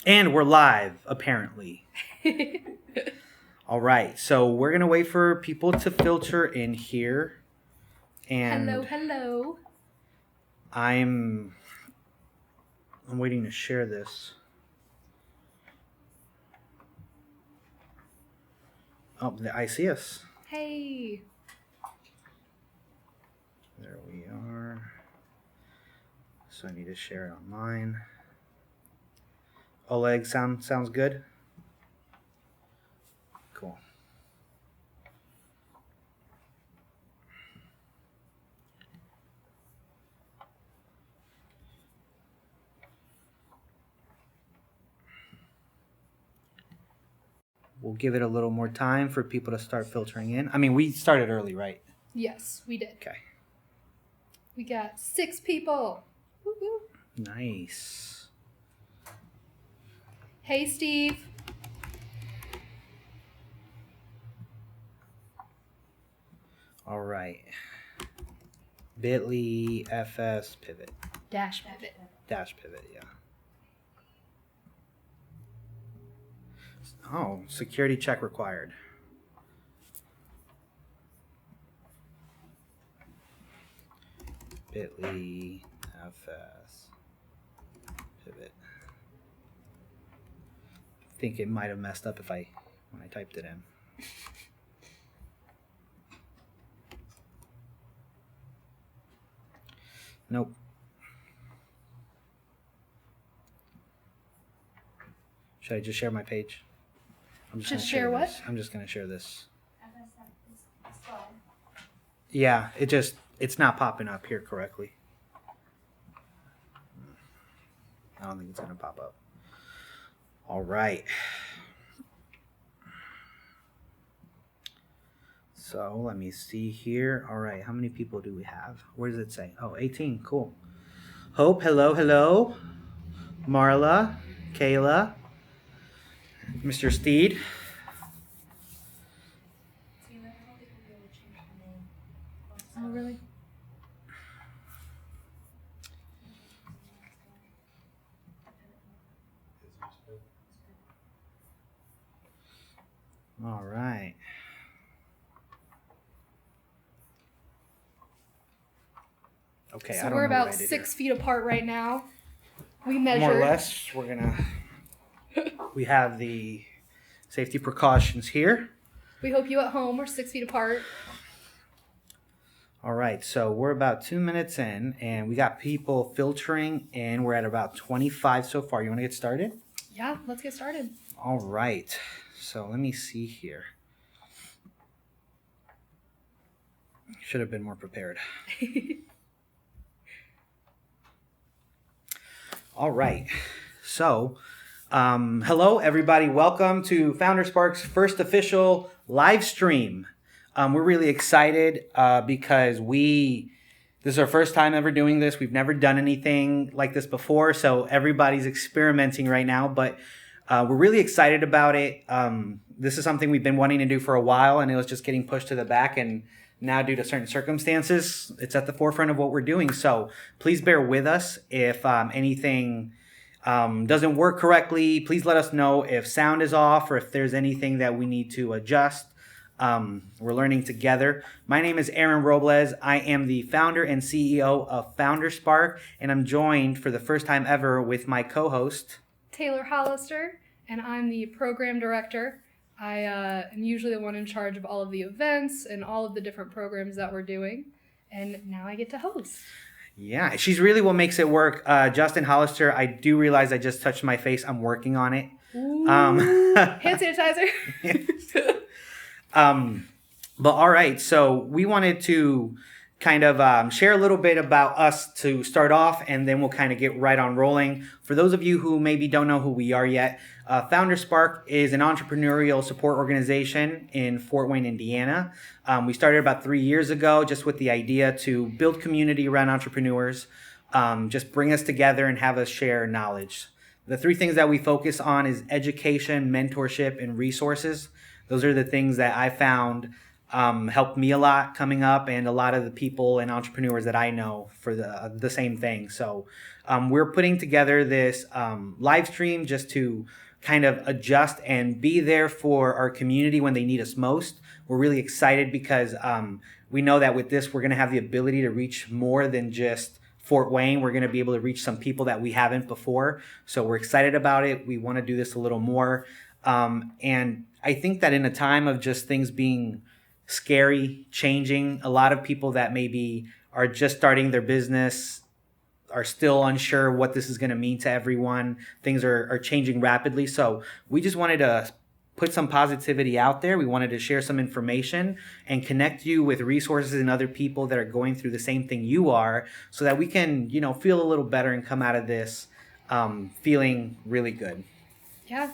And we're live, apparently. All right, so we're going to wait for people to filter in here. And Hello. I'm waiting to share this. Oh, I see us. Hey. There we are. So I need to share it online. Oleg, sounds good? Cool. We'll give it a little more time for people to start filtering in. I mean, we started early, right? Yes, we did. Okay. We got 6 people. Woo-hoo. Nice. Hey, Steve. All right. Bit.ly FS pivot. Dash pivot. Dash pivot, yeah. Oh, security check required. Bit.ly FS pivot. I think it might have messed up when I typed it in. Nope. Should I just share my page? Just share what? I'm just going to share this. Yeah, it's not popping up here correctly. I don't think it's going to pop up. All right. So let me see here. All right, how many people do we have? Where does it say? Oh, 18. Cool. Hope, hello. Marla, Kayla, Mr. Steed. Oh, really? All right. Okay, So we're about 6 feet apart right now. We measured. More or less, we have the safety precautions here. We hope you at home are 6 feet apart. All right, so we're about 2 minutes in, and we got people filtering in. We're at about 25 so far. You want to get started? Yeah, let's get started. All right, so let me see here. Should have been more prepared. All right, so hello everybody. Welcome to Founder Spark's first official live stream. We're really excited because this is our first time ever doing this. We've never done anything like this before, so everybody's experimenting right now, but we're really excited about it. This is something we've been wanting to do for a while, and it was just getting pushed to the back, and now due to certain circumstances, it's at the forefront of what we're doing. So please bear with us. If anything doesn't work correctly, please let us know if sound is off or if there's anything that we need to adjust. We're learning together. My name is Aaron Robles. I am the founder and CEO of Founder Spark, and I'm joined for the first time ever with my co-host, Taylor Hollister, and I'm the program director. I am usually the one in charge of all of the events and all of the different programs that we're doing, and now I get to host. Yeah, she's really what makes it work. Justin Hollister, I do realize I just touched my face. I'm working on it. Ooh, hand sanitizer. But all right, so we wanted to kind of share a little bit about us to start off, and then we'll kind of get right on rolling. For those of you who maybe don't know who we are yet, Founder Spark is an entrepreneurial support organization in Fort Wayne, Indiana. We started about 3 years ago just with the idea to build community around entrepreneurs, just bring us together and have us share knowledge. The 3 things that we focus on is education, mentorship, and resources. Those are the things that I found helped me a lot coming up, and a lot of the people and entrepreneurs that I know for the same thing. So we're putting together this live stream just to kind of adjust and be there for our community when they need us most. We're really excited because we know that with this, we're going to have the ability to reach more than just Fort Wayne. We're going to be able to reach some people that we haven't before. So we're excited about it. We want to do this a little more. And I think that in a time of just things being scary, changing, a lot of people that maybe are just starting their business are still unsure what this is going to mean to everyone. Things are changing rapidly. So we just wanted to put some positivity out there. We wanted to share some information and connect you with resources and other people that are going through the same thing you are, so that we can, feel a little better and come out of this feeling really good. Yeah.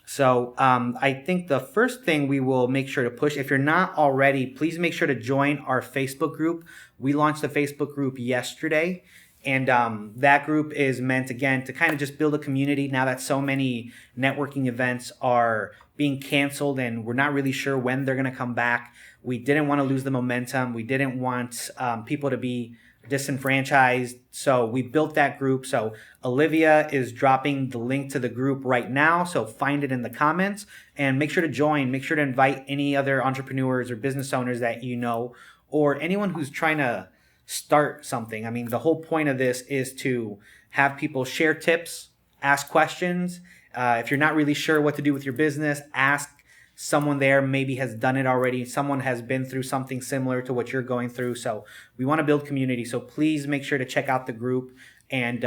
So I think the first thing we will make sure to push, if you're not already, please make sure to join our Facebook group. We launched the Facebook group yesterday, and that group is meant, again, to kind of just build a community now that so many networking events are being canceled and we're not really sure when they're going to come back. We didn't want to lose the momentum. We didn't want people to be disenfranchised. So we built that group. So Olivia is dropping the link to the group right now. So find it in the comments and make sure to join. Make sure to invite any other entrepreneurs or business owners that you know, or anyone who's trying to start something. I mean, the whole point of this is to have people share tips, ask questions. If you're not really sure what to do with your business, ask someone there maybe has done it already. Someone has been through something similar to what you're going through. So we want to build community. So please make sure to check out the group and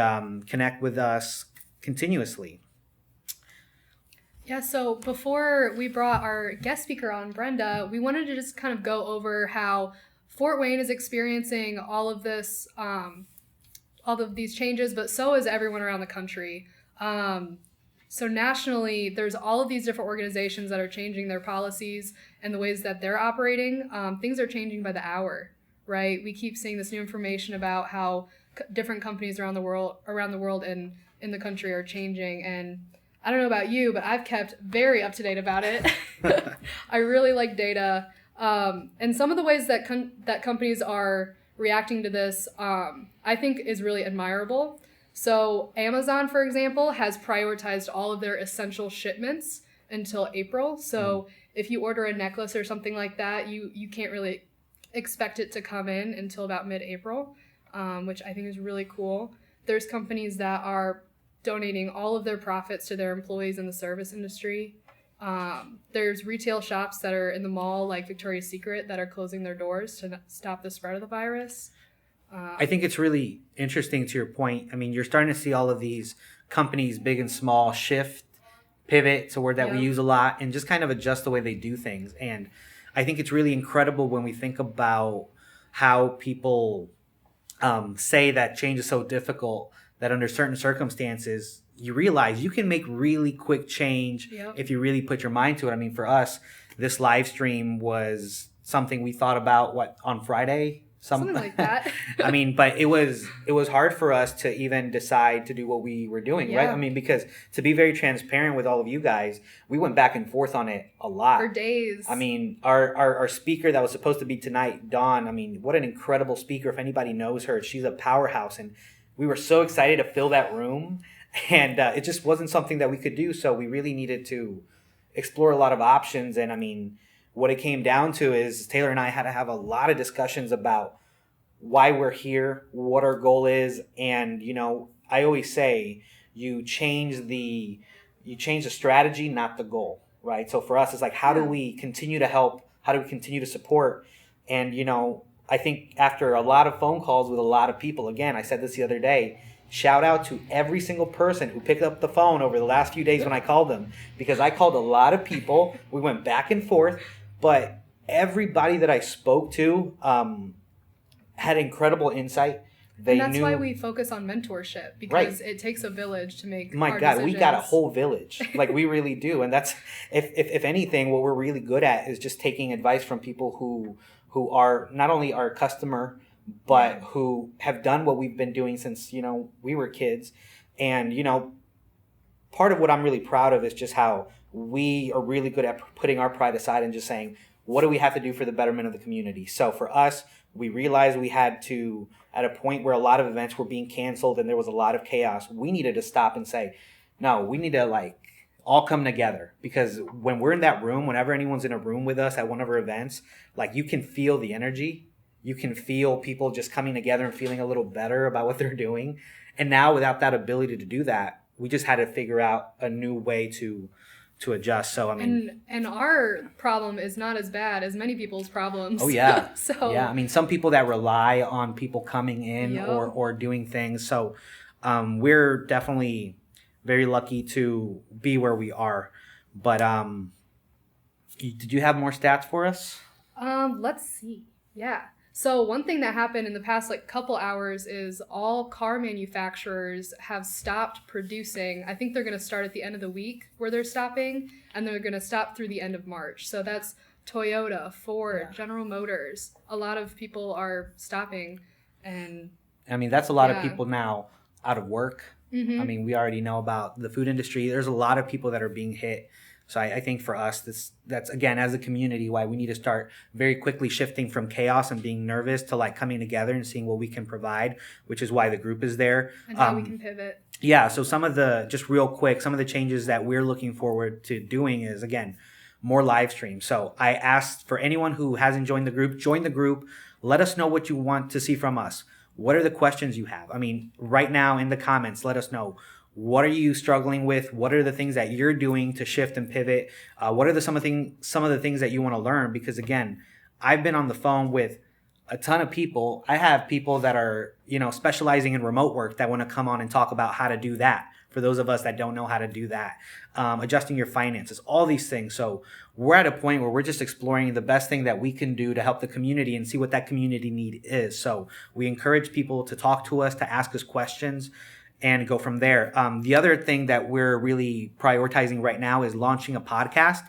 connect with us continuously. Yeah, so before we brought our guest speaker on, Brenda, we wanted to just kind of go over how Fort Wayne is experiencing all of this, all of these changes, but so is everyone around the country. So nationally, there's all of these different organizations that are changing their policies and the ways that they're operating. Things are changing by the hour, right? We keep seeing this new information about how different companies around the world and in the country are changing. And I don't know about you, but I've kept very up to date about it. I really like data. And some of the ways that that companies are reacting to this, I think is really admirable. So Amazon, for example, has prioritized all of their essential shipments until April. So if you order a necklace or something like that, you can't really expect it to come in until about mid-April, which I think is really cool. There's companies that are donating all of their profits to their employees in the service industry. There's retail shops that are in the mall, like Victoria's Secret, that are closing their doors to stop the spread of the virus. I think it's really interesting to your point. I mean, you're starting to see all of these companies, big and small, shift, pivot to a word that we use a lot, and just kind of adjust the way they do things. And I think it's really incredible when we think about how people say that change is so difficult, that under certain circumstances, you realize you can make really quick change if you really put your mind to it. I mean, for us, this live stream was something we thought about, on Friday? Something like that. I mean, but it was hard for us to even decide to do what we were doing, right? I mean, because to be very transparent with all of you guys, we went back and forth on it a lot. For days. I mean, our speaker that was supposed to be tonight, Dawn, I mean, what an incredible speaker. If anybody knows her, she's a powerhouse. And we were so excited to fill that room. And it just wasn't something that we could do. So we really needed to explore a lot of options. And I mean, what it came down to is Taylor and I had to have a lot of discussions about why we're here, what our goal is. And, I always say you change the strategy, not the goal, right? So for us, it's like, how do we continue to help? How do we continue to support? And, I think after a lot of phone calls with a lot of people, again, I said this the other day, shout out to every single person who picked up the phone over the last few days when I called them, because I called a lot of people. We went back and forth, but everybody that I spoke to had incredible insight. And that's why we focus on mentorship, because it takes a village to make our decisions. We got a whole village. Like, we really do. And that's, if anything, what we're really good at is just taking advice from people who are not only our customer, but who have done what we've been doing since, we were kids. And, part of what I'm really proud of is just how we are really good at putting our pride aside and just saying, what do we have to do for the betterment of the community? So for us, we realized we had to, at a point where a lot of events were being canceled and there was a lot of chaos, we needed to stop and say, no, we need to like all come together, because when we're in that room, whenever anyone's in a room with us at one of our events, like you can feel the energy. You can feel people just coming together and feeling a little better about what they're doing. And now without that ability to do that, we just had to figure out a new way to adjust. So I mean, and our problem is not as bad as many people's problems. Oh yeah. So yeah, I mean, some people that rely on people coming in Yep. or doing things. So we're definitely very lucky to be where we are. But did you have more stats for us? Let's see. Yeah. So one thing that happened in the past like couple hours is all car manufacturers have stopped producing. I think they're going to start at the end of the week where they're stopping, and they're going to stop through the end of March. So that's Toyota, Ford, Yeah. General Motors. A lot of people are stopping, and I mean, that's a lot of Yeah. people now out of work. Mhm. I mean, we already know about the food industry. There's a lot of people that are being hit. So I think for us, that's again, as a community, why we need to start very quickly shifting from chaos and being nervous to like coming together and seeing what we can provide, which is why the group is there. and how we can pivot. Yeah, so some of the changes that we're looking forward to doing is, again, more live streams. So I asked for anyone who hasn't joined the group, join the group. Let us know what you want to see from us. What are the questions you have? I mean, right now in the comments, let us know. What are you struggling with? What are the things that you're doing to shift and pivot? What are some of the things that you want to learn? Because again, I've been on the phone with a ton of people. I have people that are, specializing in remote work that want to come on and talk about how to do that. For those of us that don't know how to do that, adjusting your finances, all these things. So we're at a point where we're just exploring the best thing that we can do to help the community and see what that community need is. So we encourage people to talk to us, to ask us questions, and go from there. The other thing that we're really prioritizing right now is launching a podcast.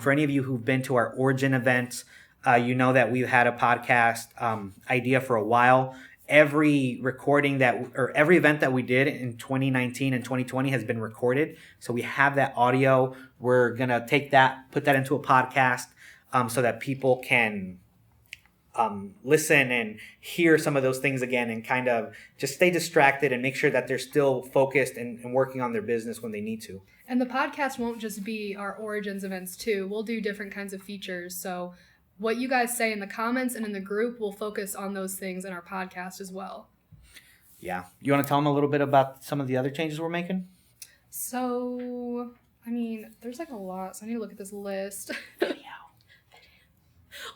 For any of you who've been to our Origin events, you know that we've had a podcast idea for a while. Every event that we did in 2019 and 2020 has been recorded. So we have that audio. We're going to take that, put that into a podcast so that people can listen and hear some of those things again and kind of just stay distracted and make sure that they're still focused and working on their business when they need to. And the podcast won't just be our Origins events too. We'll do different kinds of features. So what you guys say in the comments and in the group, we'll focus on those things in our podcast as well. Yeah. You want to tell them a little bit about some of the other changes we're making? So, I mean, there's like a lot. So I need to look at this list.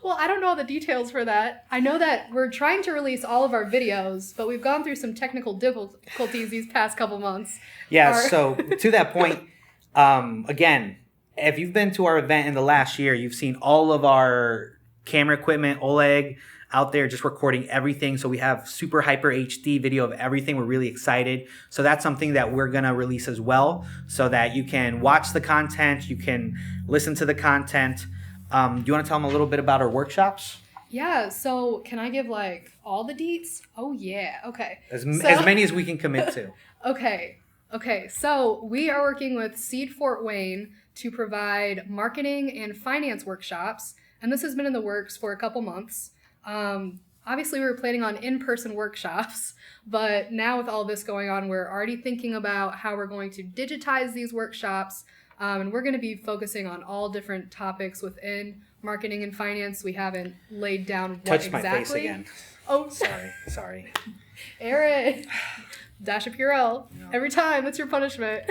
Well, I don't know the details for that. I know that we're trying to release all of our videos, but we've gone through some technical difficulties these past couple months. Yeah, so to that point, again, if you've been to our event in the last year, you've seen all of our camera equipment, Oleg, out there just recording everything. So we have super hyper HD video of everything. We're really excited. So that's something that we're going to release as well, so that you can watch the content, you can listen to the content. Do you want to tell them a little bit about our workshops? Yeah, so can I give like all the deets? Oh yeah, okay. As many as we can commit to. Okay, so we are working with Seed Fort Wayne to provide marketing and finance workshops, and this has been in the works for a couple months. Obviously, we were planning on in-person workshops, but now with all this going on, we're already thinking about how we're going to digitize these workshops. And we're going to be focusing on all different topics within marketing and finance. We haven't laid down what Touched exactly. my face again. Oh, Sorry. Aaron, dash a Purell. No. Every time, that's your punishment.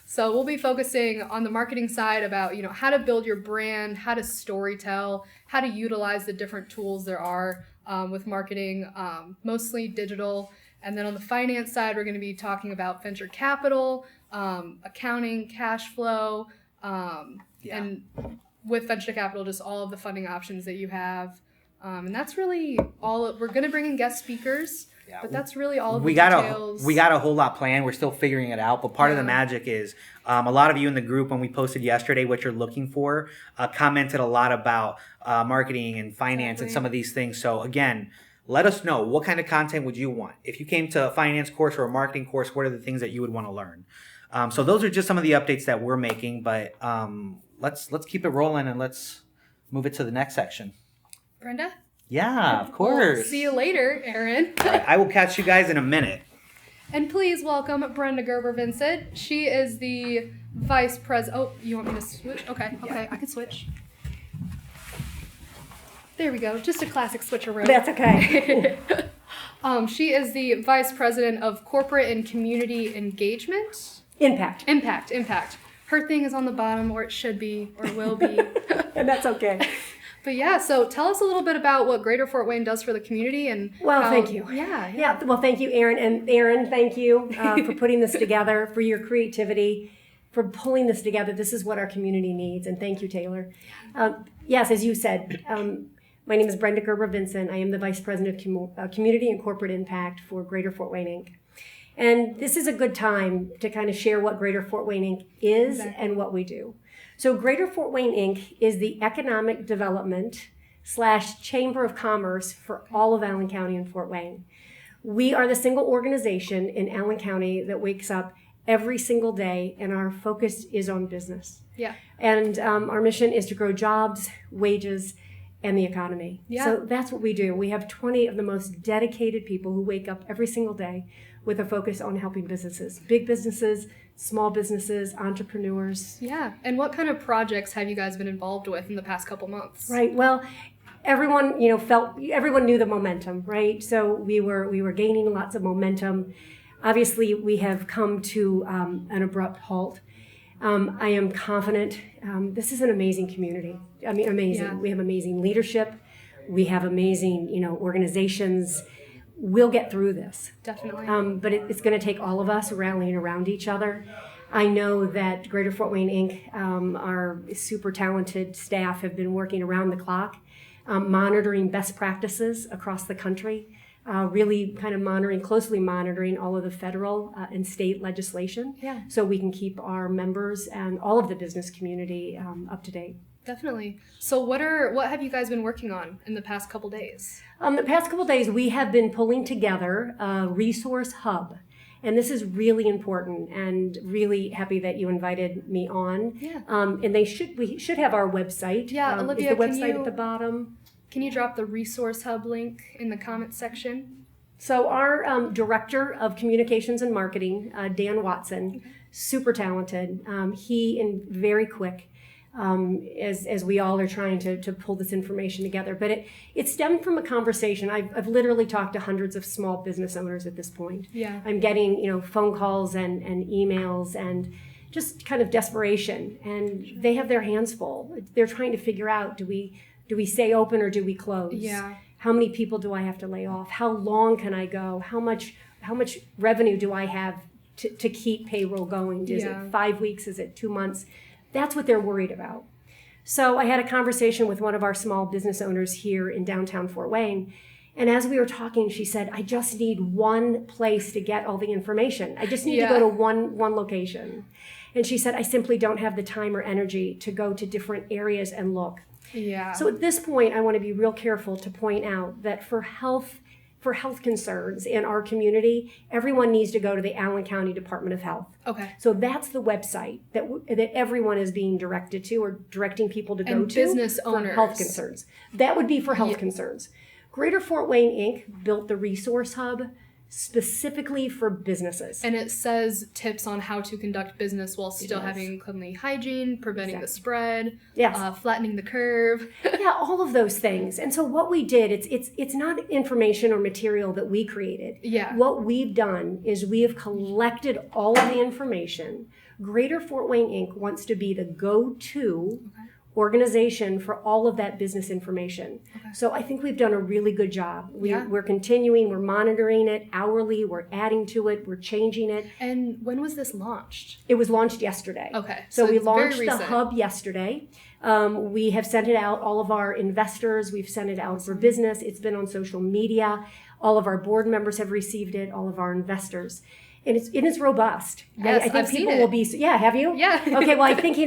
So we'll be focusing on the marketing side about, how to build your brand, how to storytell, how to utilize the different tools there are with marketing, mostly digital. And then on the finance side, we're going to be talking about venture capital, accounting, cash flow, and with venture capital, just all of the funding options that you have. And that's really all. We're going to bring in guest speakers, but that's really all of the details. We got a whole lot planned. We're still figuring it out, but part of the magic is a lot of you in the group, when we posted yesterday what you're looking for, commented a lot about marketing and finance and some of these things. So again, let us know, what kind of content would you want? If you came to a finance course or a marketing course, what are the things that you would want to learn? So those are just some of the updates that we're making, but let's keep it rolling and let's move it to the next section. Brenda? Yeah, of course. We'll see you later, Aaron. All right, I will catch you guys in a minute. And please welcome Brenda Gerber-Vincent. She is the vice president. Oh, you want me to switch? Okay, I can switch. There we go. Just a classic switcheroo. That's okay. She is the vice president of corporate and community engagement. Impact. Her thing is on the bottom, or it should be, or will be. And that's okay. But yeah, so tell us a little bit about what Greater Fort Wayne does for the community and Thank you. Yeah. Well, thank you, Aaron. And Aaron, thank you for putting this together, for your creativity, for pulling this together. This is what our community needs. And thank you, Taylor. Yes, as you said, my name is Brenda Gerber-Vincent. I am the Vice President of Community and Corporate Impact for Greater Fort Wayne, Inc. And this is a good time to kind of share what Greater Fort Wayne, Inc. is and what we do. So Greater Fort Wayne, Inc. is the economic development / chamber of commerce for all of Allen County and Fort Wayne. We are the single organization in Allen County that wakes up every single day, and our focus is on business. Yeah. And our mission is to grow jobs, wages, and the economy. Yeah. So that's what we do. We have 20 of the most dedicated people who wake up every single day with a focus on helping businesses, big businesses, small businesses, entrepreneurs. Yeah. And what kind of projects have you guys been involved with in the past couple months? Right. Well, everyone knew the momentum, right? So we were gaining lots of momentum. Obviously, we have come to an abrupt halt. I am confident. This is an amazing community. I mean, amazing. Yeah. We have amazing leadership. We have amazing, organizations. We'll get through this. Definitely. But it's going to take all of us rallying around each other. I know that Greater Fort Wayne, Inc., our super talented staff have been working around the clock, monitoring best practices across the country, really kind of closely monitoring all of the federal and state legislation, so we can keep our members and all of the business community up to date. Definitely. So what have you guys been working on in the past couple days? The past couple days, we have been pulling together a resource hub. And this is really important, and really happy that you invited me on. Yeah. And we should have our website. Yeah, Olivia, is the website at the bottom. Can you drop the resource hub link in the comments section? So our director of communications and marketing, Dan Watson, super talented. He and very quick. As we all are trying to pull this information together. But it stemmed from a conversation. I've literally talked to hundreds of small business owners at this point. Yeah. I'm getting, phone calls and emails and just kind of desperation. And they have their hands full. They're trying to figure out, do we stay open or do we close? Yeah. How many people do I have to lay off? How long can I go? How much revenue do I have to keep payroll going? Is it 5 weeks? Is it 2 months? That's what they're worried about. So I had a conversation with one of our small business owners here in downtown Fort Wayne. And as we were talking, she said, I just need one place to get all the information. I just need to go to one location. And she said, I simply don't have the time or energy to go to different areas and look. Yeah. So at this point, I want to be real careful to point out that for health concerns in our community, everyone needs to go to the Allen County Department of Health. Okay. So that's the website that everyone is being directed to, or directing people to go to. Business owners. For health concerns. That would be for health concerns. Greater Fort Wayne, Inc. built the Resource Hub specifically for businesses. And it says tips on how to conduct business while still having cleanly hygiene, preventing the spread, flattening the curve. Yeah, all of those things. And so what we did, it's not information or material that we created. Yeah. What we've done is we have collected all of the information. Greater Fort Wayne, Inc. wants to be the go-to organization for all of that business information. Okay. So I think we've done a really good job. We're continuing, we're monitoring it hourly, we're adding to it, we're changing it. And when was this launched? It was launched yesterday. Okay. So we launched the hub yesterday. We have sent it out, all of our investors, we've sent it out for business. It's been on social media. All of our board members have received it, all of our investors. And it's robust. Yes, I think I've people seen it. will be. Yeah, have you? Yeah. Okay. Well, I think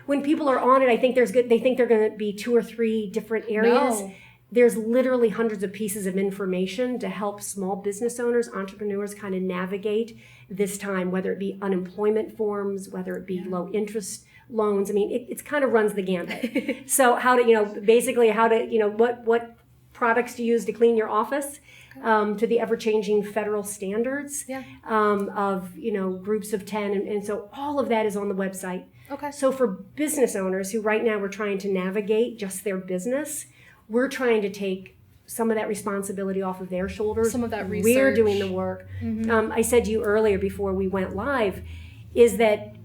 when people are on it, I think they think they're going to be 2 or 3 different areas. No. there's literally hundreds of pieces of information to help small business owners, entrepreneurs kind of navigate this time, whether it be unemployment forms, whether it be low interest loans. I mean, it's kind of runs the gambit. So how to, basically how to, what products to use to clean your office, to the ever-changing federal standards of, groups of 10. And so all of that is on the website. Okay. So for business owners who right now are trying to navigate just their business, we're trying to take some of that responsibility off of their shoulders. Some of that research. We're doing the work. I said to you earlier before we went live, is that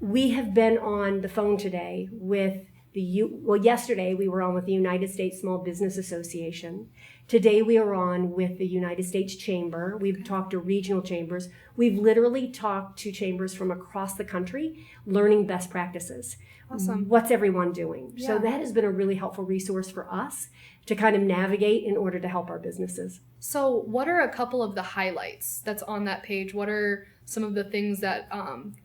we have been on the phone today with yesterday we were on with the United States Small Business Association. Today we are on with the United States Chamber. We've talked to regional chambers. We've literally talked to chambers from across the country, learning best practices. Awesome. What's everyone doing? Yeah. So that has been a really helpful resource for us to kind of navigate in order to help our businesses. So what are a couple of the highlights that's on that page? What are some of the things that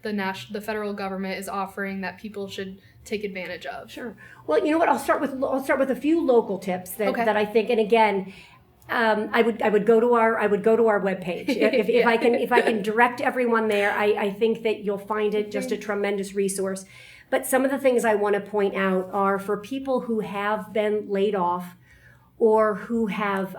the federal government is offering that people should take advantage of? Sure. Well, you know what? I'll start with a few local tips that I think. And again, I would go to our webpage if I can direct everyone there. I think that you'll find it just a tremendous resource. But some of the things I want to point out are for people who have been laid off or who have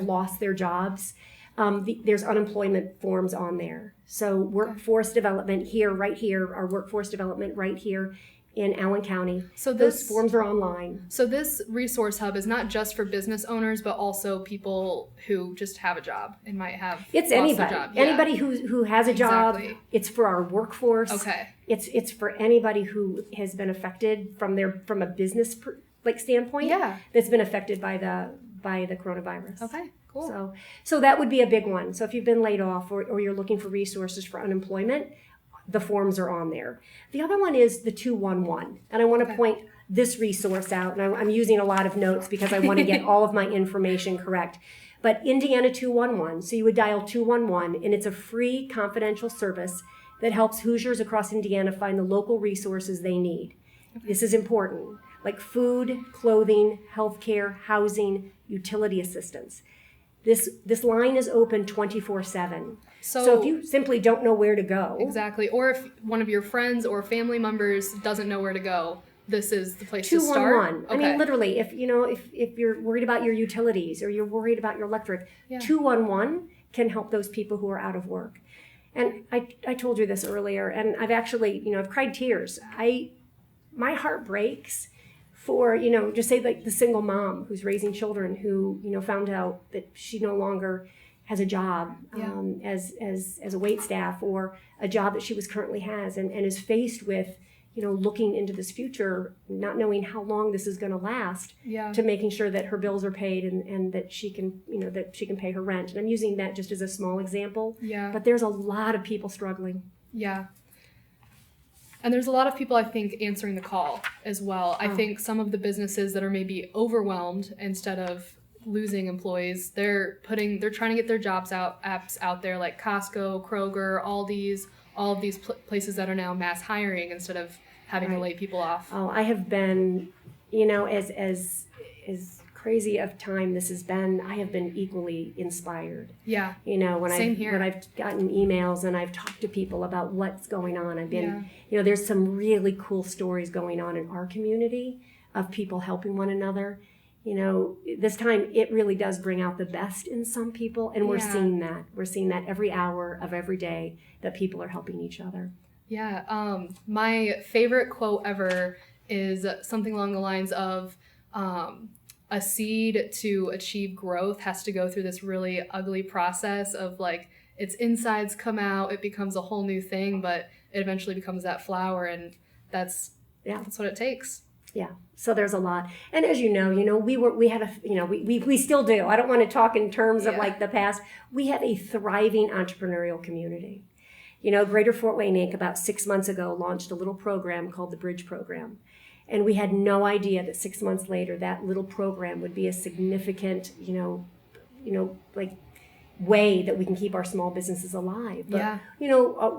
lost their jobs. There's unemployment forms on there. So workforce development right here, our workforce development right here in Allen County. So those forms are online. So this resource hub is not just for business owners, but also people who just have a job and might have lost their job. Yeah. Anybody who has a job. Exactly. It's for our workforce. Okay. It's for anybody who has been affected from a business standpoint. Yeah. That's been affected by the coronavirus. Okay. Cool. So that would be a big one. So if you've been laid off or you're looking for resources for unemployment, the forms are on there. The other one is the 211. And I want to point this resource out. And I'm using a lot of notes because I want to get all of my information correct. But Indiana 211. So you would dial 211, and it's a free confidential service that helps Hoosiers across Indiana find the local resources they need. Okay. This is important, like food, clothing, healthcare, housing, utility assistance. This line is open 24/7. So if you simply don't know where to go. Exactly. Or if one of your friends or family members doesn't know where to go, this is the place to start. 211. Okay. I mean, literally, if you're worried about your utilities or you're worried about your electric, 211 can help those people who are out of work. And I told you this earlier, and I've actually, I've cried tears. My heart breaks for, just say like the single mom who's raising children who, found out that she no longer has a job as a wait staff or a job that she currently has and is faced with, looking into this future, not knowing how long this is going to last, to making sure that her bills are paid and that she can, that she can pay her rent. And I'm using that just as a small example. Yeah. But there's a lot of people struggling. Yeah. And there's a lot of people, I think, answering the call as well. I think some of the businesses that are maybe overwhelmed instead of losing employees, they're trying to get their apps out there, like Costco, Kroger, Aldi's, all of these places that are now mass hiring instead of having to lay people off. Oh, I have been, as crazy of time this has been, I have been equally inspired. Yeah. When when I've gotten emails and I've talked to people about what's going on, I've been, there's some really cool stories going on in our community of people helping one another. This time it really does bring out the best in some people, and we're seeing that. We're seeing that every hour of every day that people are helping each other. Yeah. My favorite quote ever is something along the lines of, a seed to achieve growth has to go through this really ugly process of like its insides come out, it becomes a whole new thing, but it eventually becomes that flower, and that's what it takes. Yeah. So there's a lot. And as you know, we still do. I don't want to talk in terms of like the past. We have a thriving entrepreneurial community. Greater Fort Wayne Inc. about 6 months ago launched a little program called the Bridge Program. And we had no idea that 6 months later, that little program would be a significant, way that we can keep our small businesses alive. But, Yeah.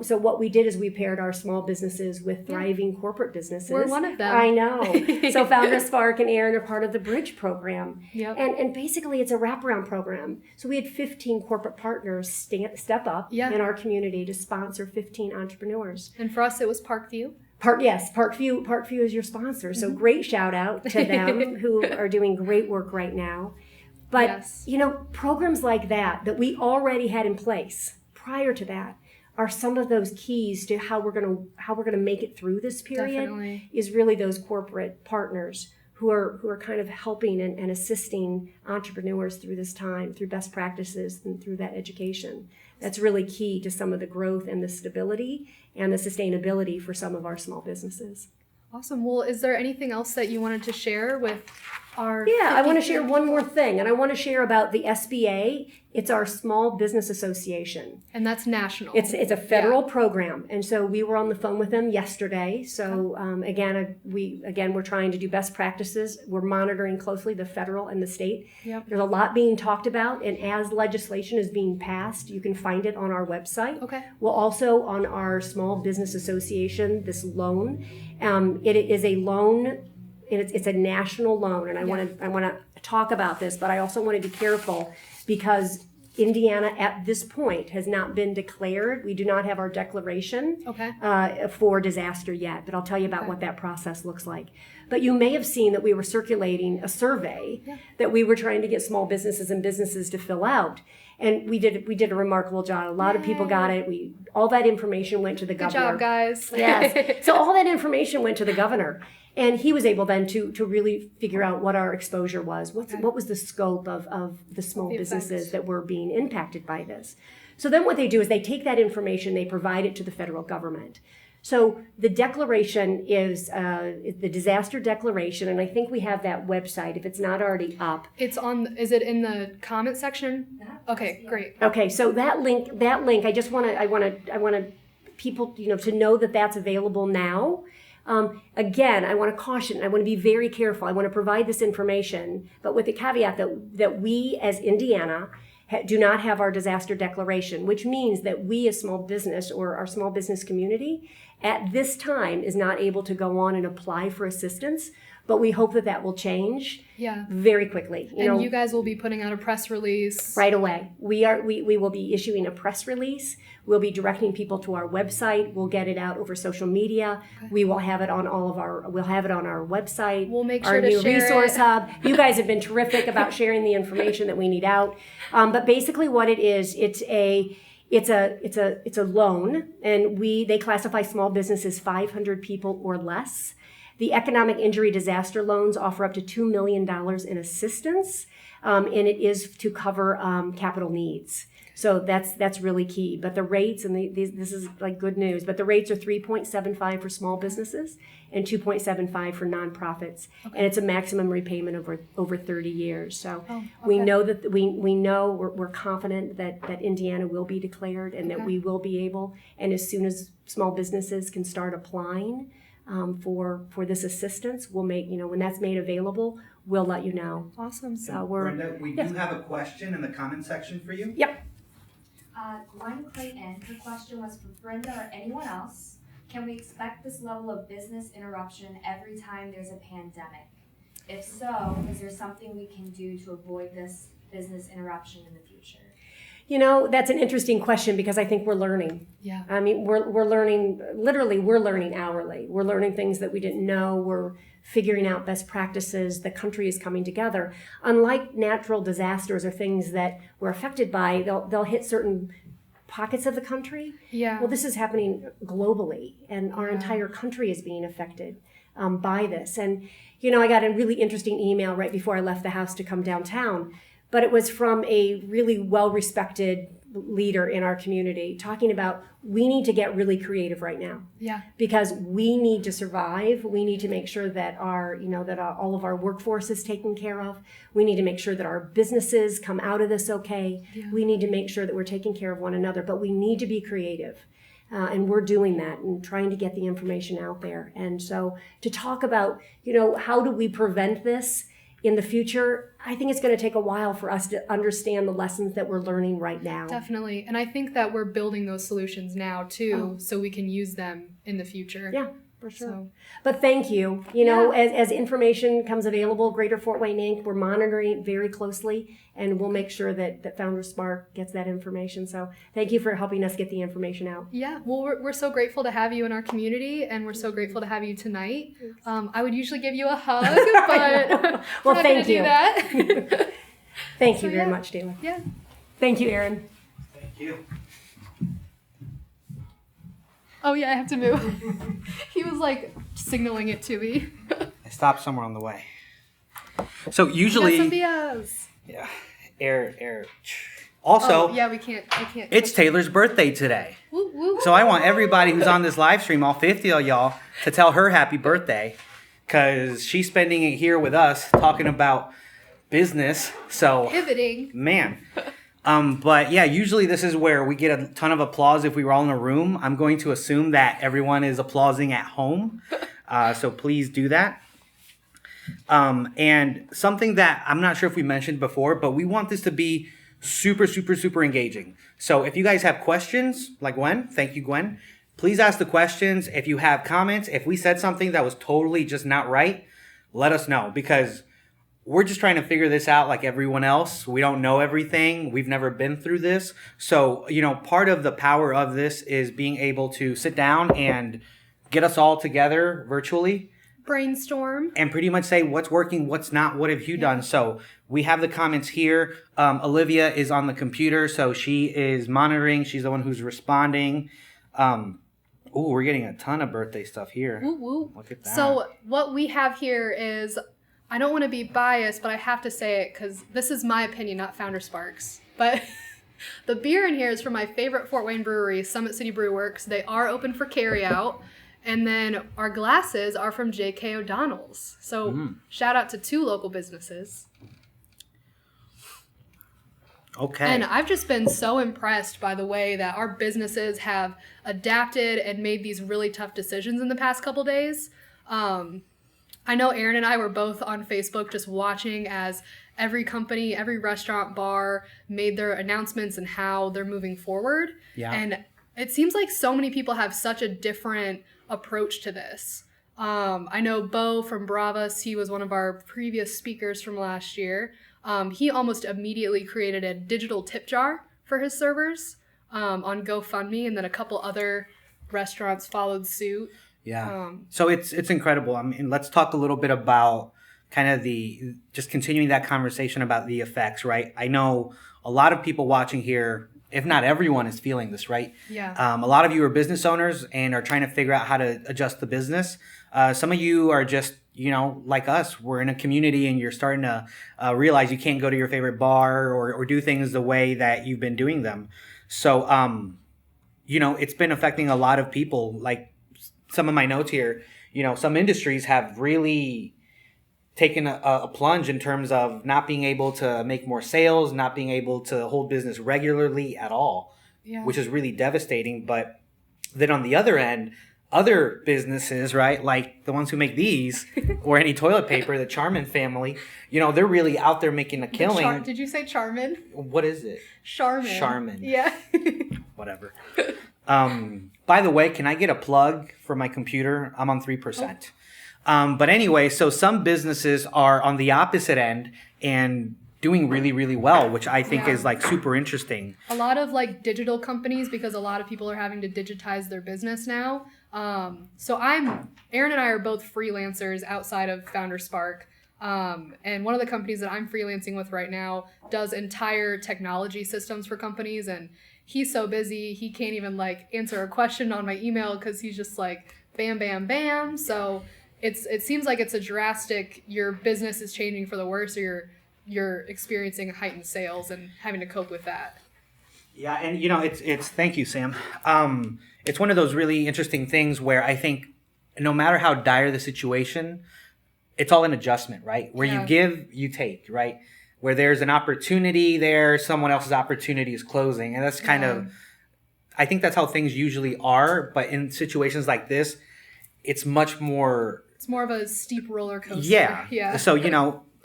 So what we did is we paired our small businesses with thriving corporate businesses. We're one of them. I know. So Founder Spark and Aaron are part of the Bridge program. Yep. And basically it's a wraparound program. So we had 15 corporate partners step up in our community to sponsor 15 entrepreneurs. And for us, it was Parkview. Parkview is your sponsor. So great shout out to them who are doing great work right now. But, programs like that we already had in place prior to that are some of those keys to how we're going to make it through this period. Definitely. Is really those corporate partners who are kind of helping and assisting entrepreneurs through this time, through best practices and through that education. That's really key to some of the growth and the stability and the sustainability for some of our small businesses. Awesome. Well, is there anything else that you wanted to share with our... Yeah, I want to share one more thing, and I want to share about the SBA. It's our Small Business Association. And that's national. It's a federal program, and so we were on the phone with them yesterday. So we're trying to do best practices. We're monitoring closely the federal and the state. Yep. There's a lot being talked about, and as legislation is being passed, you can find it on our website. Okay. We'll also on our Small Business Association, this loan. It is a loan. It's a national loan, and I want to talk about this, but I also want to be careful because Indiana at this point has not been declared. We do not have our declaration for disaster yet, but I'll tell you about what that process looks like. But you may have seen that we were circulating a survey that we were trying to get small businesses and businesses to fill out. And we did a remarkable job. A lot of people got it. All that information went to the governor. Good job, guys. Yes. So all that information went to the governor. And he was able then to really figure out what our exposure was. What was the scope of the small businesses that were being impacted by this. So then what they do is they take that information, they provide it to the federal government. So the declaration is the disaster declaration, and I think we have that website if it's not already up. It's on. Is it in the comment section? Okay, great. Okay, so that link, I want people to know that that's available now. Again, I want to caution. I want to be very careful. I want to provide this information, but with the caveat that we as Indiana do not have our disaster declaration, which means that we as small business or our small business community at this time is not able to go on and apply for assistance. But we hope that will change very quickly. You guys will be putting out a press release right away. We will be issuing a press release. We'll be directing people to our website. We'll get it out over social media. Okay. We will have it on we'll have it on our website. We'll make sure our to new share resource it. hub. You guys have been terrific about sharing the information that we need out. But basically what it is, it's a loan, and they classify small businesses 500 people or less. The economic injury disaster loans offer up to $2 million in assistance, and it is to cover capital needs. So that's really key. But the rates, and this is like good news, but the rates are 3.75 for small businesses and 2.75 for nonprofits, and it's a maximum repayment over 30 years. So we know that we're confident that Indiana will be declared and that we will be able, and as soon as small businesses can start applying for this assistance, we'll make, when that's made available, we'll let you know. Awesome. So Brenda, we do have a question in the comment section for you. Yep. Gwen Clayton, her question was for Brenda or anyone else. Can we expect this level of business interruption every time there's a pandemic? If so, is there something we can do to avoid this business interruption in the future? That's an interesting question because I think we're learning. Yeah. I mean, we're learning, literally, we're learning hourly. We're learning things that we didn't know. We're figuring out best practices. The country is coming together. Unlike natural disasters or things that we're affected by, they'll hit certain pockets of the country. Yeah. Well, this is happening globally, and our entire country is being affected by this. And, I got a really interesting email right before I left the house to come downtown. But it was from a really well-respected leader in our community talking about we need to get really creative right now. Yeah. Because we need to survive. We need to make sure that all of our workforce is taken care of. We need to make sure that our businesses come out of this okay. Yeah. We need to make sure that we're taking care of one another, but we need to be creative. And we're doing that and trying to get the information out there. And so to talk about, how do we prevent this? in the future, I think it's going to take a while for us to understand the lessons that we're learning right now. Definitely. And I think that we're building those solutions now too, so we can use them in the future. Yeah, for sure. So, but thank you. You know, as information comes available, Greater Fort Wayne Inc., we're monitoring it very closely, and we'll make sure that Founder Spark gets that information. So thank you for helping us get the information out. yeah, well, we're so grateful to have you in our community, and we're so grateful to have you tonight. I would usually give you a hug, but Well, we're not thank gonna you. do that. Thank So, you very yeah. much, Taylor. Yeah. Thank you, Aaron. Thank you. Oh yeah, I have to move. He was like signaling it to me. I stopped somewhere on the way. So usually, BS. yeah, air. Also, Oh, yeah, we can't. it's Taylor's birthday today. Woo, woo, So I want everybody who's on this live stream, all 50 of y'all, to tell her happy birthday, because she's spending it here with us talking about business. So, pivoting. man. But yeah, usually this is where we get a ton of applause if we were all in a room. I'm going to assume that everyone is applauding at home. So please do that. And something that I'm not sure if we mentioned before, but we want this to be super, super, super engaging. So if you guys have questions, like Gwen, thank you, Gwen. Please ask the questions. If you have comments, if we said something that was totally just not right, let us know, because we're just trying to figure this out like everyone else. We don't know everything. We've never been through this. So, you know, part of the power of this is being able to sit down and get us all together virtually Brainstorm. and pretty much say what's working, what's not, what have you done. So we have the comments here. Olivia is on the computer, so she is monitoring. She's the one who's responding. We're getting a ton of birthday stuff here. Woo woo. Look at that. So what we have here is, I don't want to be biased, but I have to say it because this is my opinion, not Founder Sparks. But the beer in here is from my favorite Fort Wayne brewery, Summit City Brew Works. They are open for carryout. And then our glasses are from J.K. O'Donnell's. So shout out to 2 local businesses. Okay. And I've just been so impressed by the way that our businesses have adapted and made these really tough decisions in the past couple days. I know Aaron and I were both on Facebook just watching as every company, every restaurant, bar made their announcements and how they're moving forward. Yeah. And it seems like so many people have such a different approach to this. I know Bo from Bravas, he was one of our previous speakers from last year. He almost immediately created a digital tip jar for his servers on GoFundMe, and then a couple other restaurants followed suit. Yeah. So it's incredible. I mean, let's talk a little bit about kind of just continuing that conversation about the effects, right? I know a lot of people watching here, if not everyone, is feeling this, right? Yeah. A lot of you are business owners and are trying to figure out how to adjust the business. Some of you are just, like us, we're in a community and you're starting to realize you can't go to your favorite bar or do things the way that you've been doing them. So, it's been affecting a lot of people. Like some of my notes here, some industries have really taken a plunge in terms of not being able to make more sales, not being able to hold business regularly at all, which is really devastating. But then on the other end, other businesses, right, like the ones who make these or any toilet paper, the Charmin family, they're really out there making a killing. Did you say Charmin? What is it? Charmin. Charmin. Yeah. Whatever. By the way, can I get a plug for my computer? I'm on 3%. But anyway, so some businesses are on the opposite end and doing really, really well, which I think is like super interesting. A lot of like digital companies, because a lot of people are having to digitize their business now. So Aaron and I are both freelancers outside of Founder Spark. And one of the companies that I'm freelancing with right now does entire technology systems for companies. And he's so busy, he can't even like answer a question on my email because he's just like bam, bam, bam. So it seems like it's a drastic, your business is changing for the worse, or you're experiencing heightened sales and having to cope with that. Yeah, and it's thank you, Sam. It's one of those really interesting things where I think no matter how dire the situation, it's all an adjustment, right? Where you give, you take, right? Where there's an opportunity there, someone else's opportunity is closing. And that's kind of, I think that's how things usually are. But in situations like this, it's much more... It's more of a steep roller coaster. Yeah. Yeah. So,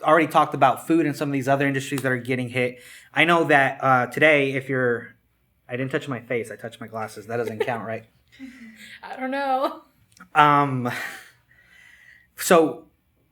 already talked about food and some of these other industries that are getting hit. I know that today, I didn't touch my face. I touched my glasses. That doesn't count, right? I don't know. So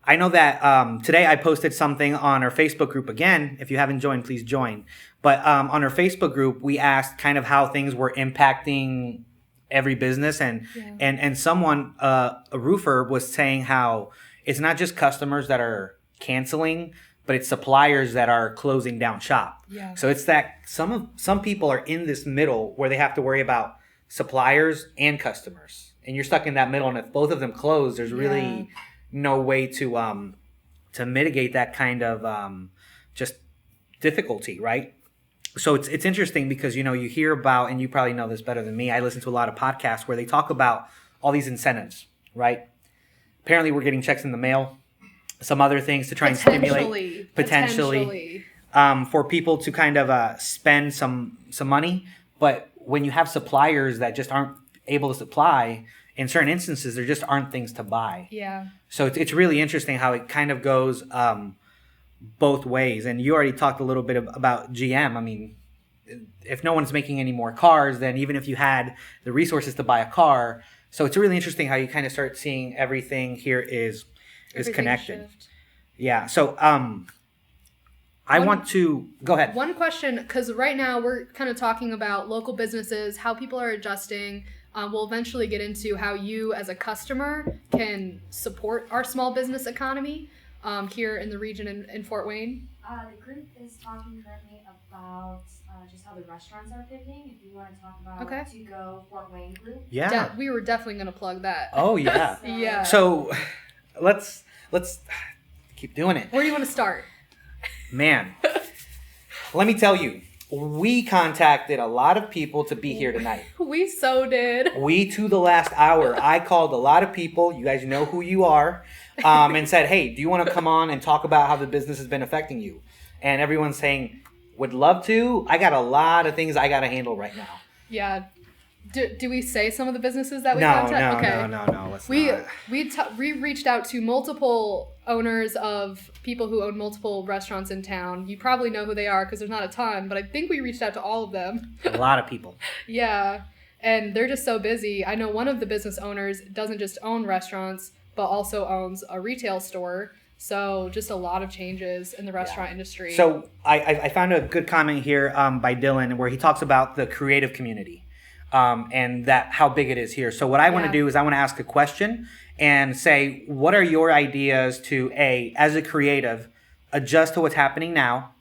I know that today I posted something on our Facebook group. Again, if you haven't joined, please join. But on our Facebook group, we asked kind of how things were impacting every business, and someone, a roofer, was saying how it's not just customers that are canceling, but it's suppliers that are closing down shop. Yeah. So it's that some people are in this middle where they have to worry about suppliers and customers, and you're stuck in that middle. And if both of them close, there's really no way to mitigate that kind of just difficulty, right? So it's interesting because, you hear about, and you probably know this better than me, I listen to a lot of podcasts where they talk about all these incentives, right? Apparently we're getting checks in the mail, some other things to try and stimulate potentially for people to kind of spend some money. But when you have suppliers that just aren't able to supply, in certain instances, there just aren't things to buy. Yeah. So it's really interesting how it kind of goes both ways. And you already talked a little bit about GM. I mean, if no one's making any more cars, then even if you had the resources to buy a car. So it's really interesting how you kind of start seeing everything here is connected. Shift. Yeah. So I want to go ahead. One question, because right now we're kind of talking about local businesses, how people are adjusting. We'll eventually get into how you as a customer can support our small business economy here in the region in Fort Wayne. The group is talking currently about just how the restaurants are pivoting. If you want to talk about To Go Fort Wayne group. Yeah. We were definitely going to plug that. Oh, yeah. Yeah. So let's keep doing it. Where do you want to start? Man, let me tell you, we contacted a lot of people to be here tonight. We so did. We, to the last hour, I called a lot of people. You guys know who you are. And said, hey, do you want to come on and talk about how the business has been affecting you? And everyone's saying, would love to. I got a lot of things I got to handle right now. Yeah. Do we say some of the businesses that we contacted? No. Let's not. We reached out to multiple owners of people who own multiple restaurants in town. You probably know who they are because there's not a ton, but I think we reached out to all of them. A lot of people. Yeah. And they're just so busy. I know one of the business owners doesn't just own restaurants, but also owns a retail store. So just a lot of changes in the restaurant industry. So I found a good comment here by Dylan where he talks about the creative community and that how big it is here. So what I want to do is I want to ask a question and say, what are your ideas to A, as a creative, adjust to what's happening now?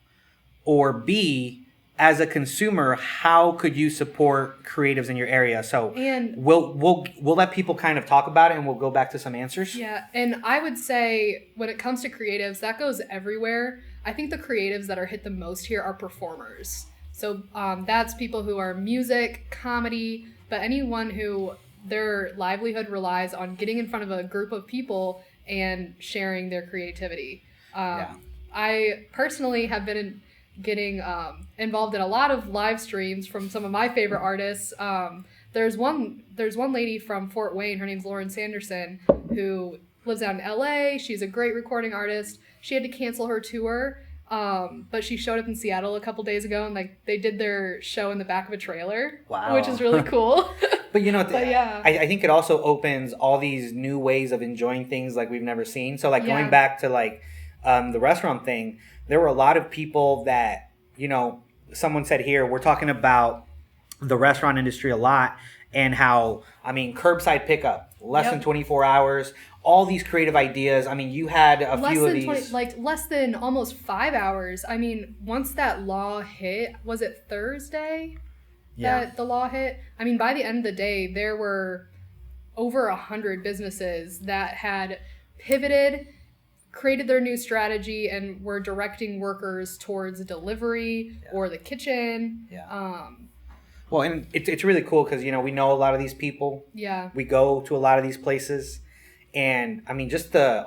Or B, as a consumer, how could you support creatives in your area? So we'll let people kind of talk about it and we'll go back to some answers. Yeah, and I would say when it comes to creatives, that goes everywhere. I think the creatives that are hit the most here are performers. So that's people who are music, comedy, but anyone who their livelihood relies on getting in front of a group of people and sharing their creativity. I personally have been getting involved in a lot of live streams from some of my favorite artists. There's one lady from Fort Wayne, her name's Lauren Sanderson, who lives out in LA. She's a great recording artist. She had to cancel her tour, but she showed up in Seattle a couple days ago, and they did their show in the back of a trailer. Wow. Which is really cool. But I think it also opens all these new ways of enjoying things like we've never seen. So going back to the restaurant thing, there were a lot of people that, someone said here, we're talking about the restaurant industry a lot and how, curbside pickup, less than 24 hours, all these creative ideas. You had a few of these. Less than almost 5 hours. Once that law hit, was it Thursday that the law hit? By the end of the day, there were over 100 businesses that had pivoted, created their new strategy, and were directing workers towards delivery or the kitchen. Well, and it's really cool because, we know a lot of these people. Yeah. We go to a lot of these places. And,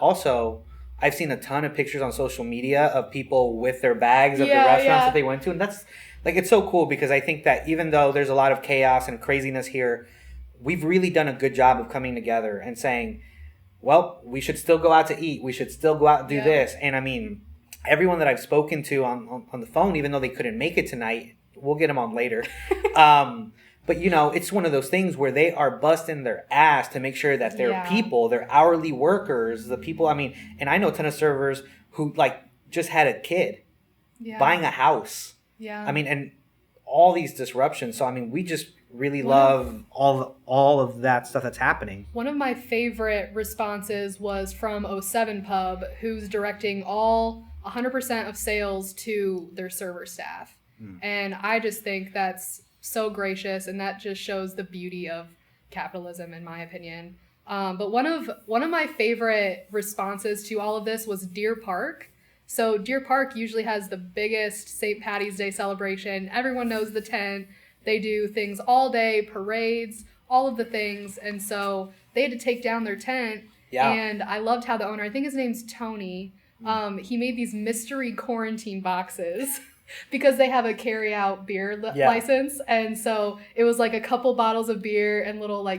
also, I've seen a ton of pictures on social media of people with their bags of the restaurants that they went to. And that's, it's so cool because I think that even though there's a lot of chaos and craziness here, we've really done a good job of coming together and saying, well, we should still go out to eat. We should still go out and do this. And everyone that I've spoken to on the phone, even though they couldn't make it tonight, we'll get them on later. But it's one of those things where they are busting their ass to make sure that their people, their hourly workers, the people, and I know a ton of servers who just had a kid, buying a house. Yeah. And all these disruptions. So, we just really love all of that stuff that's happening. One of my favorite responses was from 07 Pub, who's directing all 100% of sales to their server staff. And I just think that's so gracious, and that just shows the beauty of capitalism, in my opinion. But one of my favorite responses to all of this was Deer Park. So Deer Park usually has the biggest St. Patty's Day celebration. Everyone knows the tent. They do things all day, parades, all of the things. And so they had to take down their tent. Yeah. And I loved how the owner, I think his name's Tony, he made these mystery quarantine boxes because they have a carry-out beer license. And so it was like a couple bottles of beer and little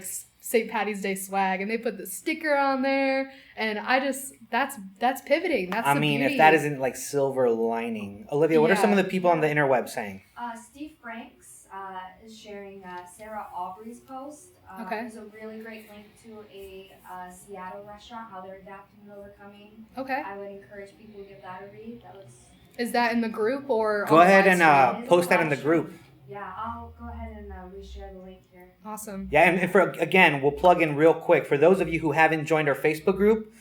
St. Patty's Day swag, and they put the sticker on there, and that's pivoting. That's the beauty. If that isn't silver lining. Olivia, what are some of the people on the interweb saying? Steve Franks is sharing Sarah Aubrey's post. Okay. There's a really great link to a Seattle restaurant, how they're adapting and overcoming. Okay. I would encourage people to give that a read. Is that in the group or? Go ahead and post that in the group. Yeah, I'll go ahead and reshare the link here. Awesome. Yeah, and we'll plug in real quick. For those of you who haven't joined our Facebook group,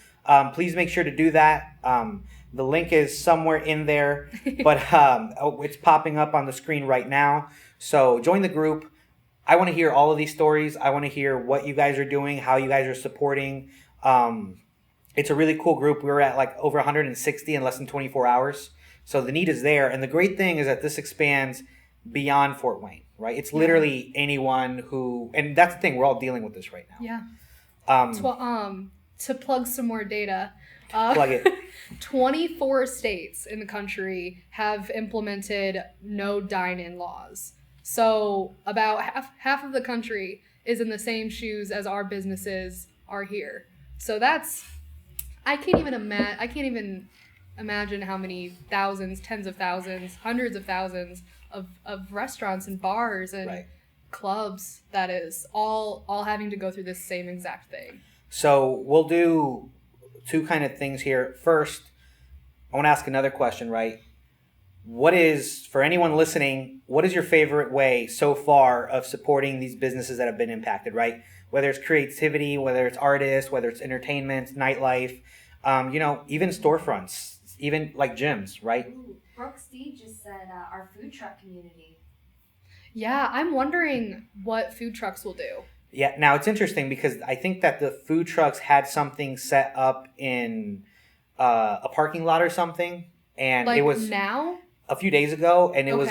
please make sure to do that. The link is somewhere in there, but it's popping up on the screen right now. So join the group. I want to hear all of these stories. I want to hear what you guys are doing, how you guys are supporting. It's a really cool group. We were at over 160 in less than 24 hours. So the need is there. And the great thing is that this expands beyond Fort Wayne, right? It's literally anyone who, and that's the thing, we're all dealing with this right now. Yeah. To plug some more data, plug it. 24 states in the country have implemented no dine-in laws. So about half of the country is in the same shoes as our businesses are here. So I can't even imagine how many thousands, tens of thousands, hundreds of thousands of restaurants and bars and clubs that is all having to go through this same exact thing. So we'll do two kind of things here. First, I want to ask another question, right? For anyone listening, what is your favorite way so far of supporting these businesses that have been impacted, right? Whether it's creativity, whether it's artists, whether it's entertainment, nightlife, even storefronts, even gyms, right? Ooh, Brooke Steed just said our food truck community. Yeah, I'm wondering what food trucks will do. Yeah, now it's interesting because I think that the food trucks had something set up in a parking lot or something, and it was now a few days ago, and it was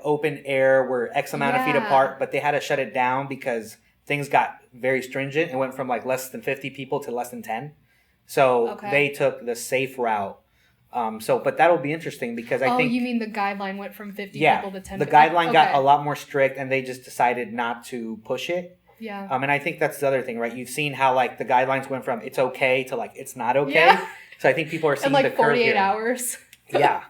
open air, we're X amount of feet apart, but they had to shut it down because things got very stringent. It went from less than 50 people to less than 10. So they took the safe route. But that'll be interesting because I think... Oh, you mean the guideline went from 50 people to 10? The guideline got a lot more strict, and they just decided not to push it. Yeah. And I think that's the other thing, right? You've seen how the guidelines went from it's okay to it's not okay. Yeah. So I think people are seeing in the curve 48 here. hours. Yeah.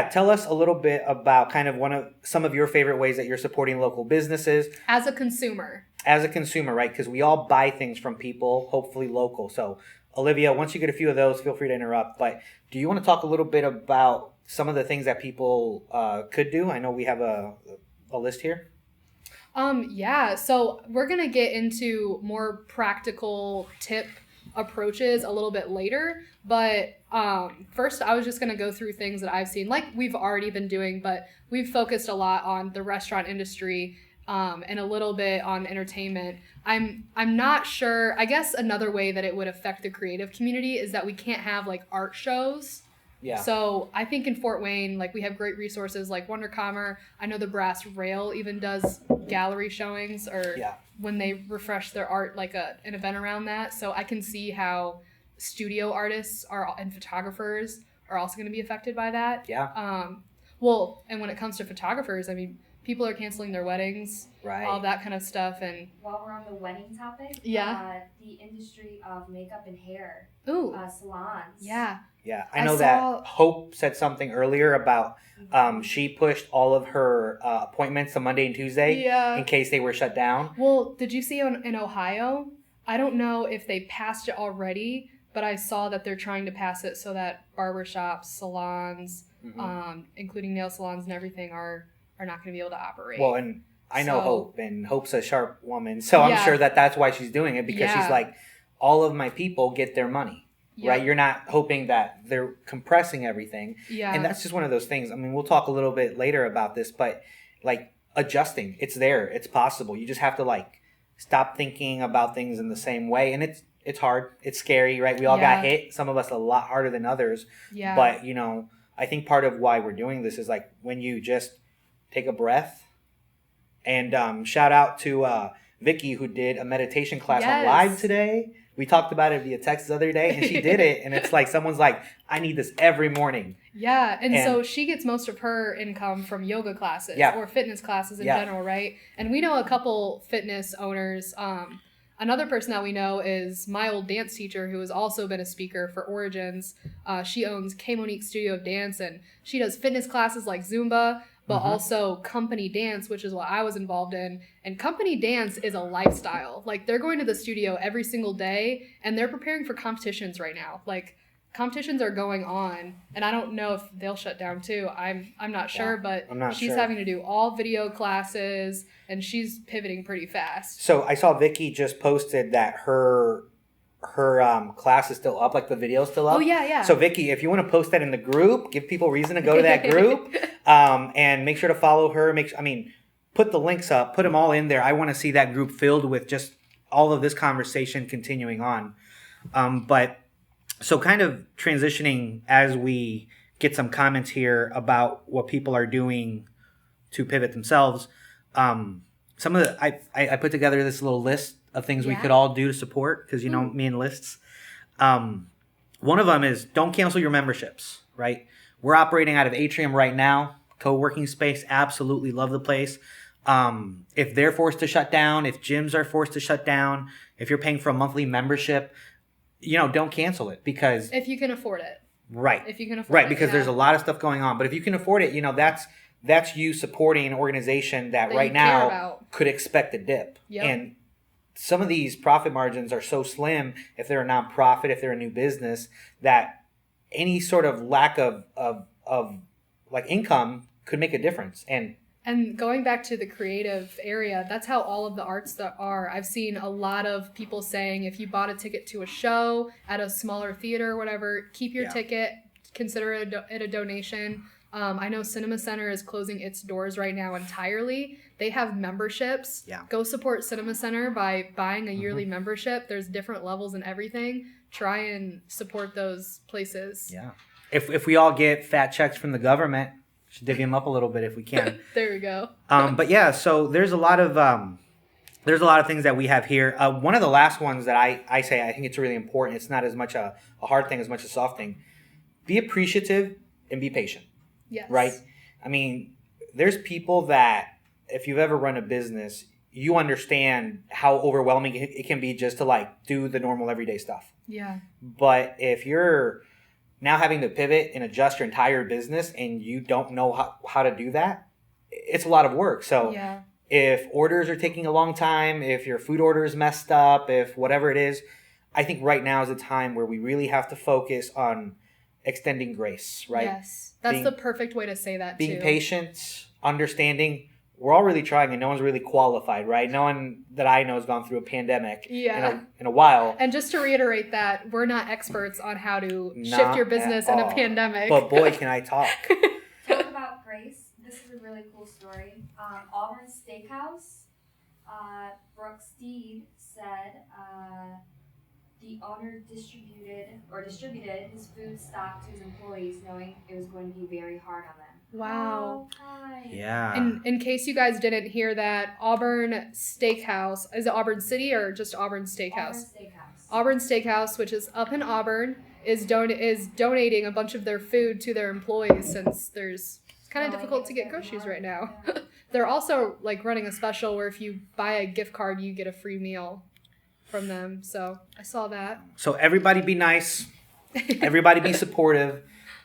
Tell us a little bit about kind of some of your favorite ways that you're supporting local businesses. As a consumer, right? Because we all buy things from people, hopefully local. So Olivia, once you get a few of those, feel free to interrupt. But do you want to talk a little bit about some of the things that people could do? I know we have a list here. Yeah. So we're going to get into more practical tip approaches a little bit later. But first, I was just going to go through things that I've seen, like we've already been doing, but we've focused a lot on the restaurant industry and a little bit on entertainment. I'm not sure. I guess another way that it would affect the creative community is that we can't have art shows. Yeah. So I think in Fort Wayne, we have great resources like WonderCommer. I know the Brass Rail even does gallery showings or when they refresh their art, an event around that. So I can see how studio artists and photographers are also going to be affected by that. Yeah. Well, and when it comes to photographers, people are canceling their weddings, Right. all that kind of stuff. And While we're on the wedding topic, the industry of makeup and hair, salons. Yeah. Yeah, I know that Hope said something earlier about she pushed all of her appointments to Monday and Tuesday in case they were shut down. Well, did you see in Ohio? I don't know if they passed it already, but I saw that they're trying to pass it so that barbershops, salons, including nail salons and everything are not going to be able to operate. Well, and I know Hope, and Hope's a sharp woman, so I'm sure that that's why she's doing it, because she's like, all of my people get their money, right? You're not hoping that they're compressing everything. Yeah. And that's just one of those things. I mean, we'll talk a little bit later about this, but like adjusting, it's there, it's possible. You just have to like stop thinking about things in the same way. And it's hard, it's scary, right? We all got hit, some of us a lot harder than others. Yeah. But, you know, I think part of why we're doing this is like when you just take a breath. And shout out to Vicky, who did a meditation class on live today. We talked about it via text the other day, and she did it. And it's like someone's like, I need this every morning. Yeah, and so she gets most of her income from yoga classes or fitness classes in general, right? And we know a couple fitness owners. Another person that we know is my old dance teacher, who has also been a speaker for Origins. She owns K Monique Studio of Dance, and she does fitness classes like Zumba, but also company dance, which is what I was involved in. And company dance is a lifestyle. Like, they're going to the studio every single day, and they're preparing for competitions right now. Like, competitions are going on, and I don't know if they'll shut down too. I'm not sure, but she's having to do all video classes, and she's pivoting pretty fast. So I saw Vicky just posted that her class is still up, like the video's still up. Oh, yeah. So Vicky, if you want to post that in the group, give people reason to go to that group, and make sure to follow her. Put the links up, put them all in there. I want to see that group filled with just all of this conversation continuing on. But so kind of transitioning as we get some comments here about what people are doing to pivot themselves. Some of the, I put together this little list of things we could all do to support, because, you know, me and lists. One of them is don't cancel your memberships, right? We're operating out of Atrium right now, co-working space, absolutely love the place. If they're forced to shut down, if gyms are forced to shut down, if you're paying for a monthly membership, you know, don't cancel it, because if you can afford it. Right. If you can afford it. Right, because there's a lot of stuff going on. But if you can afford it, you know, that's you supporting an organization that right now could expect a dip. Yep. And some of these profit margins are so slim, if they're a nonprofit, if they're a new business, that any sort of lack of like income could make a difference. And going back to the creative area, that's how all of the arts that are. I've seen a lot of people saying, if you bought a ticket to a show at a smaller theater or whatever, keep your ticket, consider it a donation. I know Cinema Center is closing its doors right now entirely. They have memberships. Yeah. Go support Cinema Center by buying a yearly membership. There's different levels and everything. Try and support those places. Yeah. If we all get fat checks from the government, should divvy them up a little bit if we can. There we go. But yeah, so there's a lot of things that we have here. One of the last ones that I say I think it's really important. It's not as much a hard thing as much a soft thing. Be appreciative and be patient. Yes. Right? I mean, there's people that if you've ever run a business, you understand how overwhelming it can be just to like do the normal everyday stuff. Yeah. But if you're now having to pivot and adjust your entire business and you don't know how to do that, it's a lot of work. So if orders are taking a long time, if your food order is messed up, if whatever it is, I think right now is a time where we really have to focus on extending grace, right? Yes. That's the perfect way to say that, being patient, understanding. We're all really trying, and no one's really qualified, right? No one that I know has gone through a pandemic in a while. And just to reiterate that, we're not experts on how to shift your business in a pandemic. But boy, can I talk. Talk about grace. This is a really cool story. Auburn Steakhouse, Brooke Steed said the owner distributed his food stock to his employees, knowing it was going to be very hard on them. Wow. Yeah. And in case you guys didn't hear that, Auburn Steakhouse, is it Auburn City or just Auburn Steakhouse? Auburn Steakhouse, which is up in Auburn, is donating a bunch of their food to their employees, since there's kind of difficult to get groceries right now. They're also like running a special where if you buy a gift card, you get a free meal from them. So I saw that. So everybody be nice. Everybody be supportive.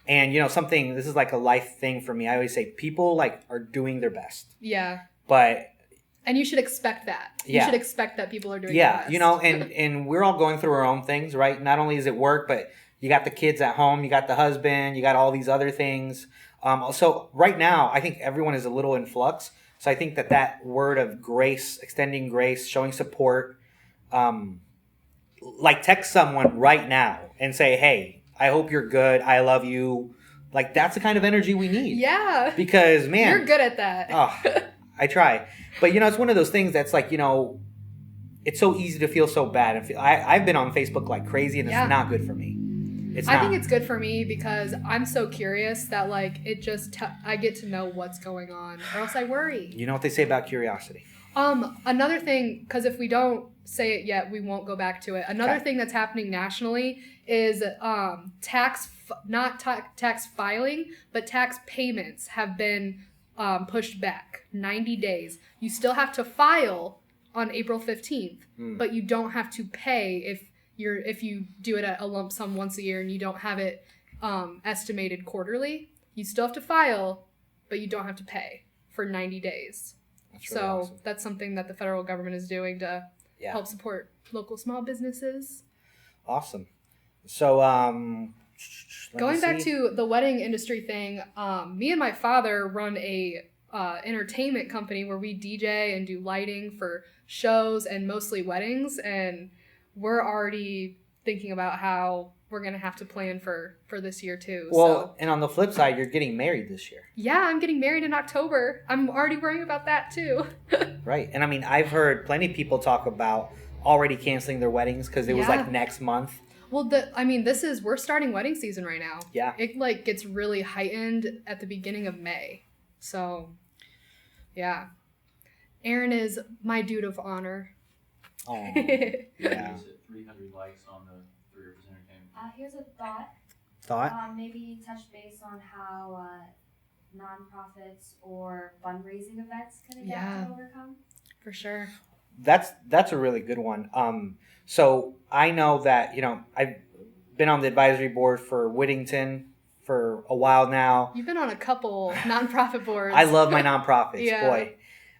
And, something, this is like a life thing for me. I always say people like are doing their best. Yeah. And you should expect that. Yeah. You should expect that people are doing their best. And we're all going through our own things, right? Not only is it work, but you got the kids at home, you got the husband, you got all these other things. So right now, I think everyone is a little in flux. So I think that word of grace, extending grace, showing support, like text someone right now and say, hey, I hope you're good. I love you. Like that's the kind of energy we need. Yeah. Because, man. You're good at that. Oh, I try. But, it's one of those things that's like, it's so easy to feel so bad. I've been on Facebook like crazy and it's not good for me. I think it's good for me because I'm so curious that like it just I get to know what's going on or else I worry. You know what they say about curiosity? Another thing, because if we don't say it yet, we won't go back to it. Another thing that's happening nationally is tax filing, but tax payments have been pushed back 90 days. You still have to file on April 15th, but you don't have to pay if you do it at a lump sum once a year and you don't have it estimated quarterly. You still have to file, but you don't have to pay for 90 days. That's really awesome. That's something that the federal government is doing to help support local small businesses. Awesome. So, going back to the wedding industry thing, me and my father run a entertainment company where we DJ and do lighting for shows and mostly weddings, and we're already thinking about how we're going to have to plan for this year too. Well, and on the flip side, you're getting married this year. Yeah, I'm getting married in October. I'm already worrying about that too. Right. And I mean, I've heard plenty of people talk about already canceling their weddings because it was like next month. Well, we're starting wedding season right now. Yeah. It like gets really heightened at the beginning of May. So, yeah. Aaron is my dude of honor. Oh, yeah. 300 likes on the 3 Rivers Entertainment. Here's a thought. Maybe touch base on how nonprofits or fundraising events can adapt to overcome. For sure. That's a really good one. So I know that, I've been on the advisory board for Whittington for a while now. You've been on a couple nonprofit boards. I love my nonprofits, boy.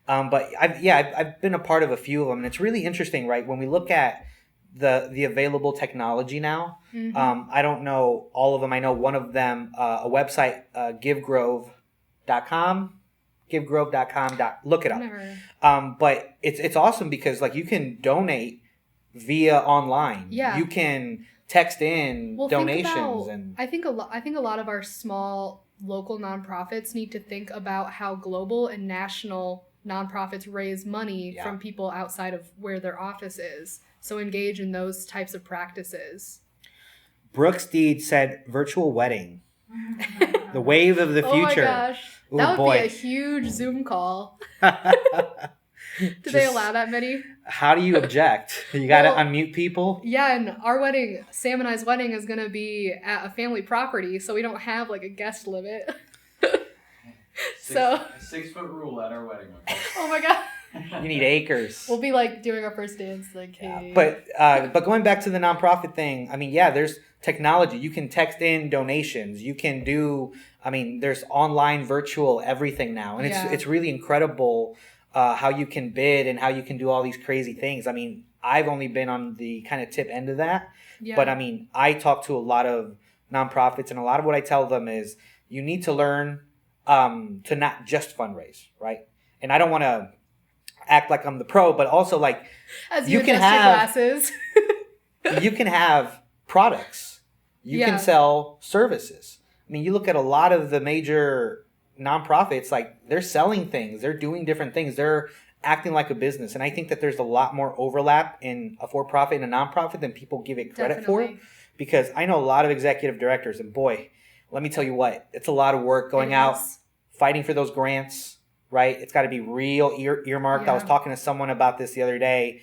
But I've been a part of a few of them, and it's really interesting, right? When we look at the available technology now, I don't know all of them. I know one of them, a website, givegrove.com. givegrove.com. Look it up. But it's awesome because like you can donate via online. Yeah. You can text in donations I think a lot of our small local nonprofits need to think about how global and national nonprofits raise money from people outside of where their office is. So engage in those types of practices. Brooks Deed said virtual wedding. The wave of the future. Oh my gosh. That would be a huge Zoom call. Do they allow that many? How do you object? You got to unmute people? Yeah, and our wedding, Sam and I's wedding, is going to be at a family property, so we don't have like a guest limit. A 6-foot rule at our wedding. Okay. Oh my God. You need acres. We'll be like doing our first dance, like, hey. But going back to the nonprofit thing, I mean, there's technology. You can text in donations. You can do, there's online virtual everything now. And it's really incredible how you can bid and how you can do all these crazy things. I mean, I've only been on the kind of tip end of that. Yeah. But I talk to a lot of nonprofits, and a lot of what I tell them is you need to learn to not just fundraise, right? And I don't want to act like I'm the pro, but also like as you can have glasses. You can have products. You can sell services. I mean, you look at a lot of the major nonprofits, like they're selling things, they're doing different things, they're acting like a business. And I think that there's a lot more overlap in a for-profit and a nonprofit than people give it credit for. Because I know a lot of executive directors, and boy, let me tell you what, it's a lot of work going out, fighting for those grants, right? It's got to be real earmarked. I was talking to someone about this the other day.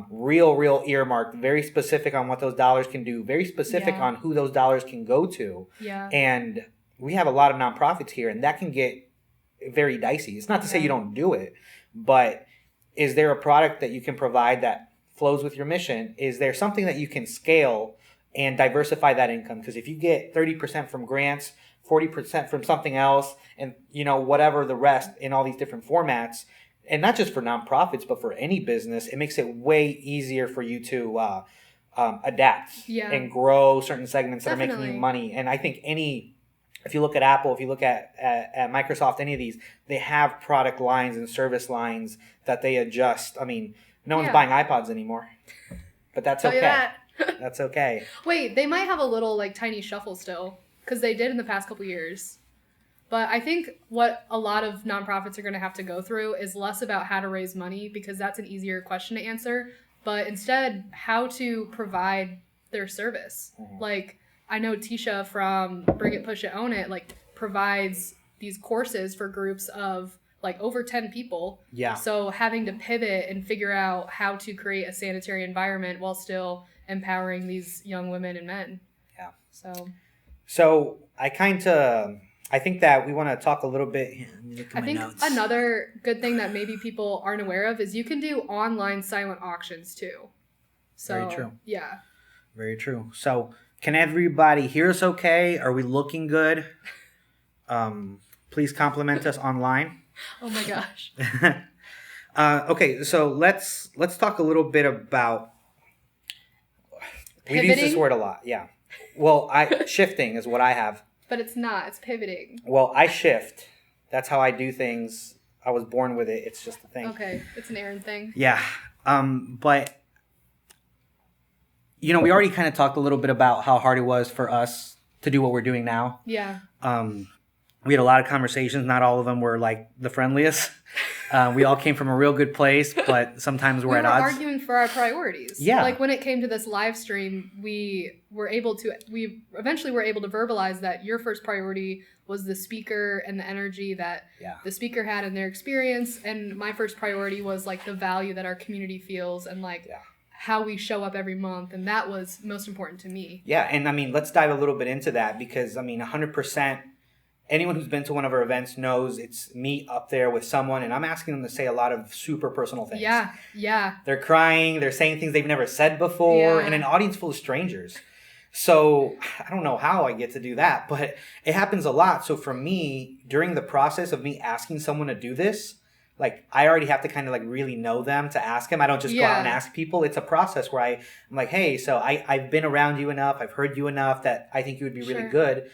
Real earmarked, very specific on what those dollars can do, very specific on who those dollars can go to. Yeah. And we have a lot of nonprofits here, and that can get very dicey. It's not to say you don't do it, but is there a product that you can provide that flows with your mission? Is there something that you can scale and diversify that income? Because if you get 30% from grants, 40% from something else, and whatever the rest in all these different formats, and not just for nonprofits, but for any business, it makes it way easier for you to adapt and grow certain segments that are making you money. And I think if you look at Apple, if you look at Microsoft, any of these, they have product lines and service lines that they adjust. I mean, no one's buying iPods anymore, but that's okay. That's okay. Wait, they might have a little like tiny shuffle still, because they did in the past couple years. But I think what a lot of nonprofits are going to have to go through is less about how to raise money, because that's an easier question to answer, but instead how to provide their service. Mm-hmm. Like, I know Tisha from Bring It, Push It, Own It, like, provides these courses for groups of like over 10 people. Yeah. So having to pivot and figure out how to create a sanitary environment while still empowering these young women and men. Yeah. So I think that we want to talk a little bit. I think another good thing that maybe people aren't aware of is you can do online silent auctions too. So, very true. Yeah. Very true. So can everybody hear us okay? Are we looking good? Please compliment us online. Oh my gosh. Okay, so let's talk a little bit about pivoting? We use this word a lot, yeah. Well, shifting is what I have. But it's not. It's pivoting. Well, I shift. That's how I do things. I was born with it. It's just a thing. Okay, it's an Aaron thing. Yeah, but we already kind of talked a little bit about how hard it was for us to do what we're doing now. Yeah. We had a lot of conversations. Not all of them were like the friendliest. We all came from a real good place, but sometimes we're at odds. We were arguing for our priorities. Yeah. Like when it came to this live stream, we eventually were able to verbalize that your first priority was the speaker and the energy that the speaker had in their experience. And my first priority was like the value that our community feels and like how we show up every month. And that was most important to me. Yeah. And I mean, let's dive a little bit into that because 100%. Anyone who's been to one of our events knows it's me up there with someone, and I'm asking them to say a lot of super personal things. Yeah, yeah. They're crying, they're saying things they've never said before, in an audience full of strangers. So I don't know how I get to do that, but it happens a lot. So for me, during the process of me asking someone to do this, like I already have to kind of like really know them to ask them. I don't just go out and ask people. It's a process where I'm like, hey, so I've been around you enough, I've heard you enough that I think you would be really good.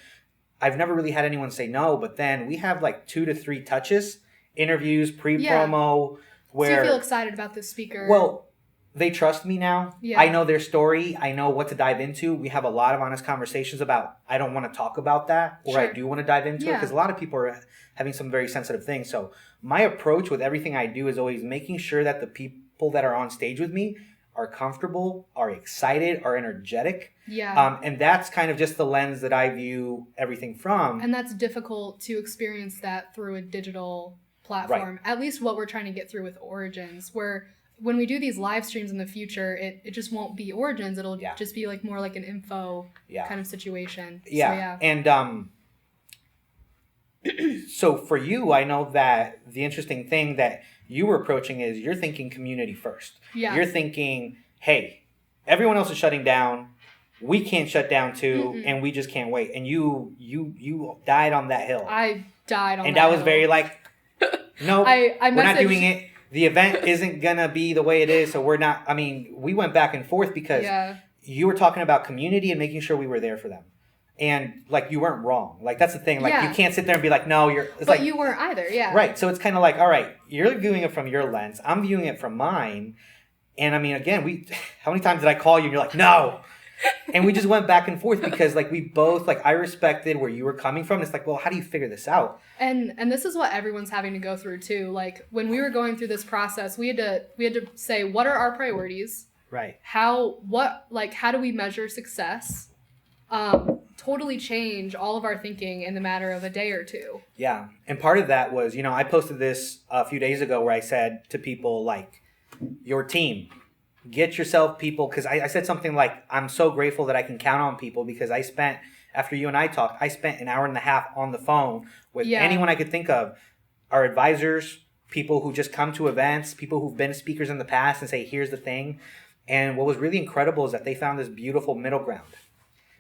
I've never really had anyone say no, but then we have like 2 to 3 touches, interviews, pre-promo, where... So you feel excited about this speaker. Well, they trust me now. Yeah. I know their story. I know what to dive into. We have a lot of honest conversations about, I don't want to talk about that, or I do want to dive into it, because a lot of people are having some very sensitive things. So my approach with everything I do is always making sure that the people that are on stage with me are comfortable, are excited, are energetic. Yeah. And that's kind of just the lens that I view everything from. And that's difficult to experience that through a digital platform. Right. At least what we're trying to get through with Origins, where when we do these live streams in the future, it just won't be Origins. It'll just be like more like an info kind of situation. Yeah. So, and so for you, I know that the interesting thing that you were approaching is you're thinking community first. Yeah. You're thinking, hey, everyone else is shutting down. We can't shut down too, and we just can't wait. And you died on that hill. I died on that hill. And that was very like, no, I we're not doing it. The event isn't going to be the way it is, so we're not. I mean, we went back and forth because you were talking about community and making sure we were there for them. And, like, you weren't wrong. Like, that's the thing. Like, you can't sit there and be like, no, you're... But you weren't either, Right. So it's kind of like, all right, you're viewing it from your lens. I'm viewing it from mine. And, I mean, again, how many times did I call you and you're like, no? And we just went back and forth because, like, we both... Like, I respected where you were coming from. It's like, well, how do you figure this out? And this is what everyone's having to go through, too. Like, when we were going through this process, we had to say, what are our priorities? Right. How do we measure success? Totally change all of our thinking in the matter of a day or two. Yeah. And part of that was, I posted this a few days ago where I said to people, like, your team, get yourself people, because I said something like, I'm so grateful that I can count on people because after you and I talked, I spent an hour and a half on the phone with anyone I could think of our advisors, people who just come to events, people who've been speakers in the past and say, here's the thing. And what was really incredible is that they found this beautiful middle ground.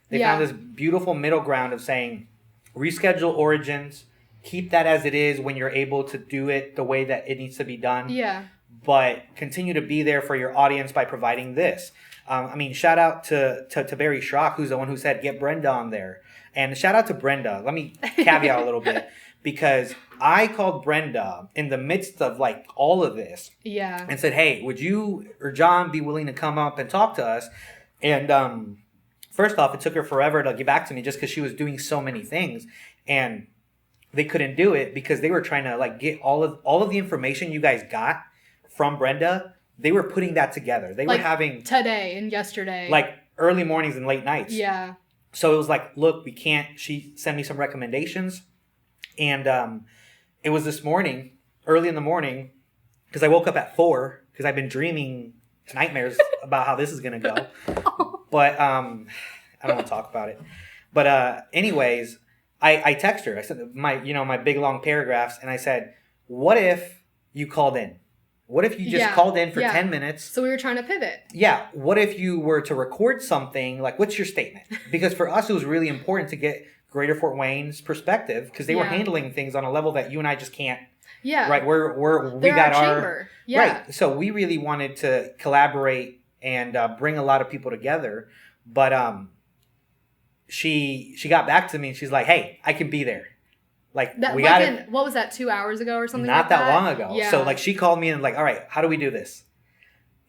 They found this beautiful middle ground of saying, reschedule Origins, keep that as it is when you're able to do it the way that it needs to be done. Yeah. But continue to be there for your audience by providing this. Shout out to Barry Schrock, who's the one who said, get Brenda on there. And shout out to Brenda. Let me caveat a little bit. Because I called Brenda in the midst of like all of this. Yeah. And said, hey, would you or John be willing to come up and talk to us? And first off, it took her forever to get back to me just because she was doing so many things. And they couldn't do it because they were trying to like get all of the information you guys got from Brenda. They were putting that together. They were having today and yesterday, like early mornings and late nights. Yeah. So it was like, look, we can't. She sent me some recommendations. And it was this morning, early in the morning, because I woke up at 4 because I've been dreaming nightmares about how this is going to go. But I don't want to talk about it. But anyways, I text her. I said my big long paragraphs, and I said, what if you called in? What if you just called in for 10 minutes? So we were trying to pivot. Yeah. What if you were to record something? Like, what's your statement? Because for us, it was really important to get Greater Fort Wayne's perspective because they were handling things on a level that you and I just can't. Yeah. Right. We got our chamber. Yeah. Right. So we really wanted to collaborate and bring a lot of people together. But she got back to me and she's like, hey, I can be there. Like that, we got it. What was that, 2 hours ago or something? Not like that long ago. Yeah. So like she called me and like, all right, how do we do this?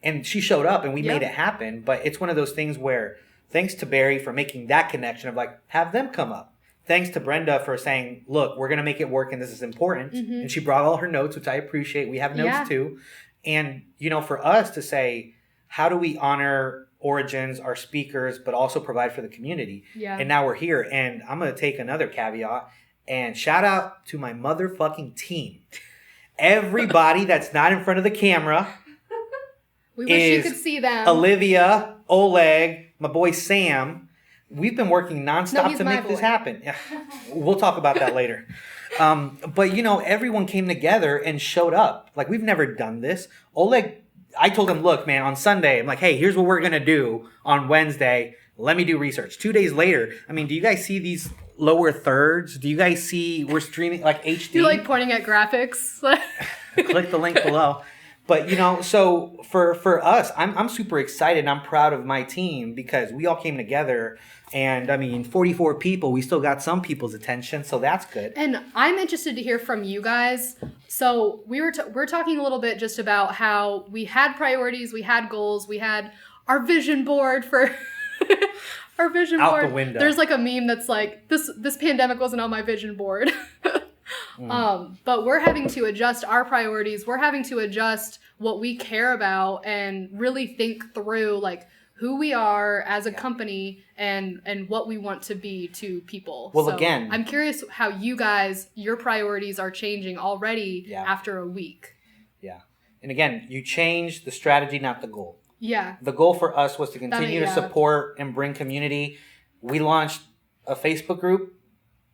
And she showed up and we made it happen. But it's one of those things where thanks to Barry for making that connection of like, have them come up. Thanks to Brenda for saying, look, we're going to make it work and this is important. Mm-hmm. And she brought all her notes, which I appreciate. We have notes too. And, for us to say, how do we honor Origins, our speakers, but also provide for the community? Yeah. And now we're here. And I'm going to take another caveat and shout out to my motherfucking team. Everybody that's not in front of the camera. We wish you could see them. Olivia, Oleg, my boy Sam. We've been working nonstop to make this happen. We'll talk about that later. But, everyone came together and showed up. Like, we've never done this. Oleg, I told him, look, man, on Sunday, I'm like, hey, here's what we're going to do on Wednesday. Let me do research. 2 days later, do you guys see these lower thirds? Do you guys see we're streaming like HD? You're like pointing at graphics. Click the link below. But, so for us, I'm super excited and I'm proud of my team because we all came together and 44 people, we still got some people's attention. So that's good. And I'm interested to hear from you guys. So we're talking a little bit just about how we had priorities, we had goals, we had our vision board for our vision out board. The window. There's like a meme that's like, this pandemic wasn't on my vision board. But we're having to adjust our priorities. We're having to adjust what we care about and really think through like who we are as a company and what we want to be to people. Well, so again, I'm curious how your priorities are changing already after a week. Yeah. And again, you change the strategy, not the goal. Yeah. The goal for us was to continue to support and bring community. We launched a Facebook group.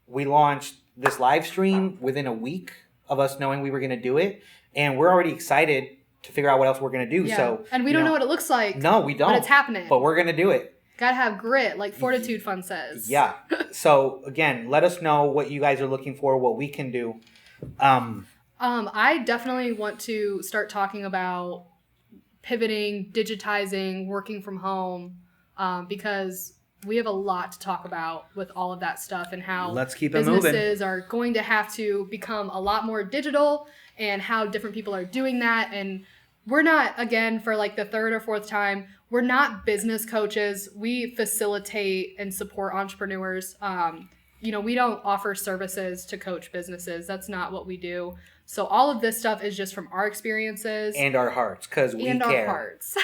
We launched this live stream within a week of us knowing we were going to do it. And we're already excited to figure out what else we're going to do. Yeah. So, and we don't know what it looks like. No, we don't. But it's happening. But we're going to do it. Gotta have grit, like Fortitude Fun says. Yeah. So, again, let us know what you guys are looking for, what we can do. I definitely want to start talking about pivoting, digitizing, working from home, because we have a lot to talk about with all of that stuff and how let's keep it moving. Businesses are going to have to become a lot more digital and how different people are doing that. And we're not, again, for like the third or fourth time, we're not business coaches. We facilitate and support entrepreneurs. We don't offer services to coach businesses. That's not what we do. So all of this stuff is just from our experiences. And our hearts, because we care. And our hearts.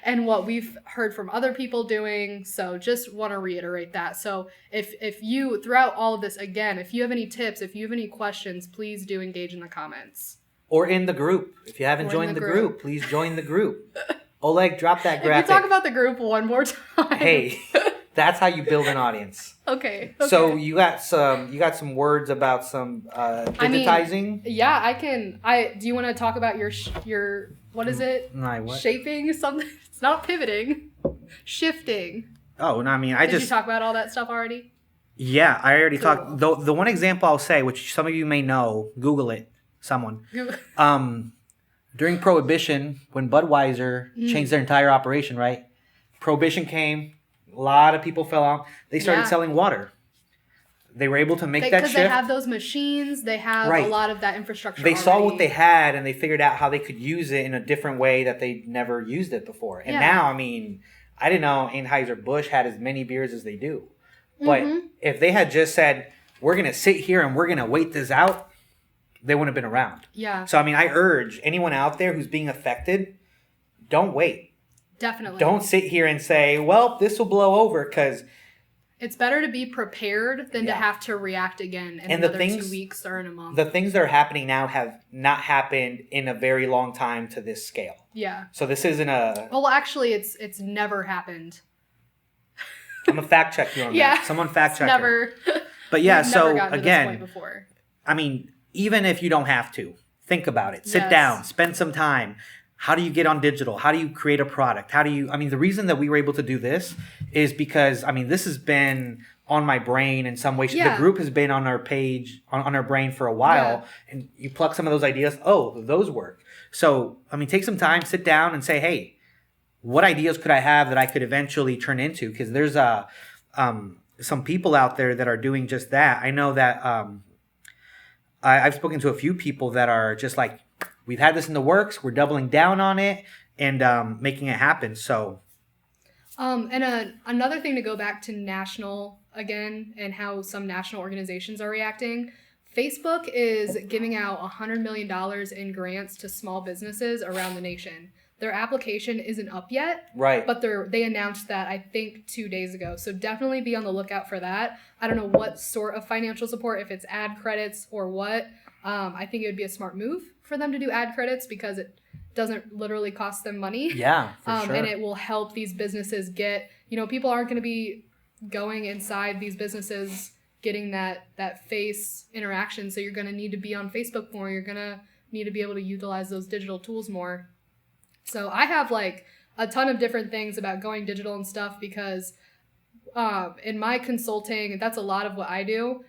And what we've heard from other people doing. So just want to reiterate that. So if you, throughout all of this, again, if you have any tips, if you have any questions, please do engage in the comments. Or in the group. If you haven't joined the group, please join the group. Oleg, drop that graphic. If you talk about the group one more time. Hey, That's how you build an audience. Okay. So you got some words about some digitizing. Yeah, I can. Do you want to talk about your what is it? My what? Shaping something. It's not pivoting. Shifting. Oh, no, I mean, Did you talk about all that stuff already? Yeah, I already Cool. talked. The one example I'll say, which some of you may know, Google it, someone. During Prohibition, when Budweiser changed their entire operation, right? Prohibition came, a lot of people fell off. They started selling water. They were able to make that shift. Because they have those machines, they have a lot of that infrastructure They saw already. what they had, and they figured out how they could use it in a different way that they never used it before. And now, I mean, I didn't know Anheuser-Busch had as many beers as they do. But if they had just said, we're going to sit here and we're going to wait this out, they wouldn't have been around. Yeah. So, I mean, I urge anyone out there who's being affected, don't wait. Definitely. Don't sit here and say, well, this will blow over, because it's better to be prepared than to have to react again in and another 2 weeks or in a month. The things that are happening now have not happened in a very long time to this scale. Yeah. So this isn't a... Well, actually, it's never happened. I'm going to fact check you on that. Someone fact check Never. But yeah, We've so never gotten to this point again, before. I mean, even if you don't have to, think about it. Sit Yes. down, spend some time. How do you get on digital? How do you create a product? The reason that we were able to do this is because, I mean, this has been on my brain in some way. Yeah. The group has been on our page, on our brain for a while. And you pluck some of those ideas. Oh, those work. So, I mean, take some time, sit down and say, hey, what ideas could I have that I could eventually turn into? Because there's some people out there that are doing just that. I know that I've spoken to a few people that are just like, we've had this in the works, we're doubling down on it and making it happen. So, another thing to go back to national again and how some national organizations are reacting. Facebook is giving out $100 million in grants to small businesses around the nation. Their application isn't up yet, right? But they announced that, I think, 2 days ago. So definitely be on the lookout for that. I don't know what sort of financial support, if it's ad credits or what. I think it would be a smart move for them to do ad credits because it doesn't literally cost them money. Yeah, for sure. And it will help these businesses get, people aren't going to be going inside these businesses getting that face interaction. So you're going to need to be on Facebook more. You're going to need to be able to utilize those digital tools more. So I have like a ton of different things about going digital and stuff because in my consulting, that's a lot of what I do.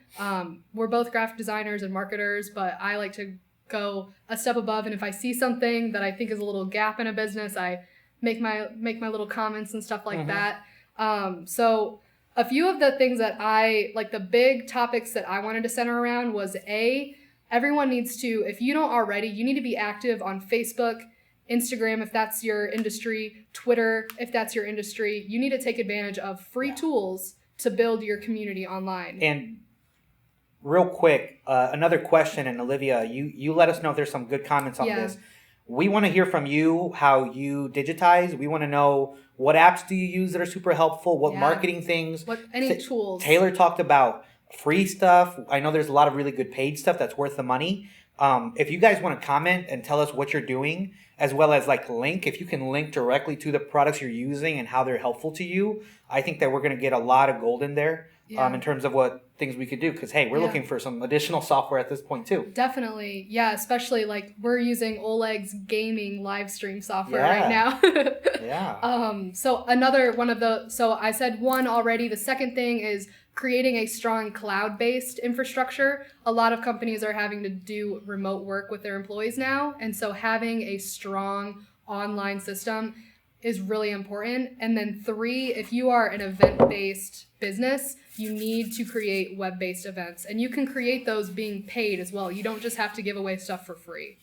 We're both graphic designers and marketers, but I like to go a step above. And if I see something that I think is a little gap in a business, I make my little comments and stuff like that. So a few of the things that the big topics that I wanted to center around was everyone needs to, if you don't already, you need to be active on Facebook, Instagram, if that's your industry, Twitter, if that's your industry. You need to take advantage of free tools to build your community online. And real quick, another question, and Olivia, you let us know if there's some good comments on this. We want to hear from you how you digitize. We want to know what apps do you use that are super helpful, what marketing things. Any tools. Taylor talked about free stuff. I know there's a lot of really good paid stuff that's worth the money. If you guys want to comment and tell us what you're doing, as well as if you can link directly to the products you're using and how they're helpful to you, I think that we're going to get a lot of gold in there in terms of what things we could do. Because, hey, we're looking for some additional software at this point, too. Definitely. Yeah, especially we're using Oleg's gaming live stream software right now. So another one of so I said one already. The second thing is creating a strong cloud-based infrastructure. A lot of companies are having to do remote work with their employees now. And so having a strong online system is really important. And then 3, if you are an event-based business, you need to create web-based events. And you can create those being paid as well. You don't just have to give away stuff for free.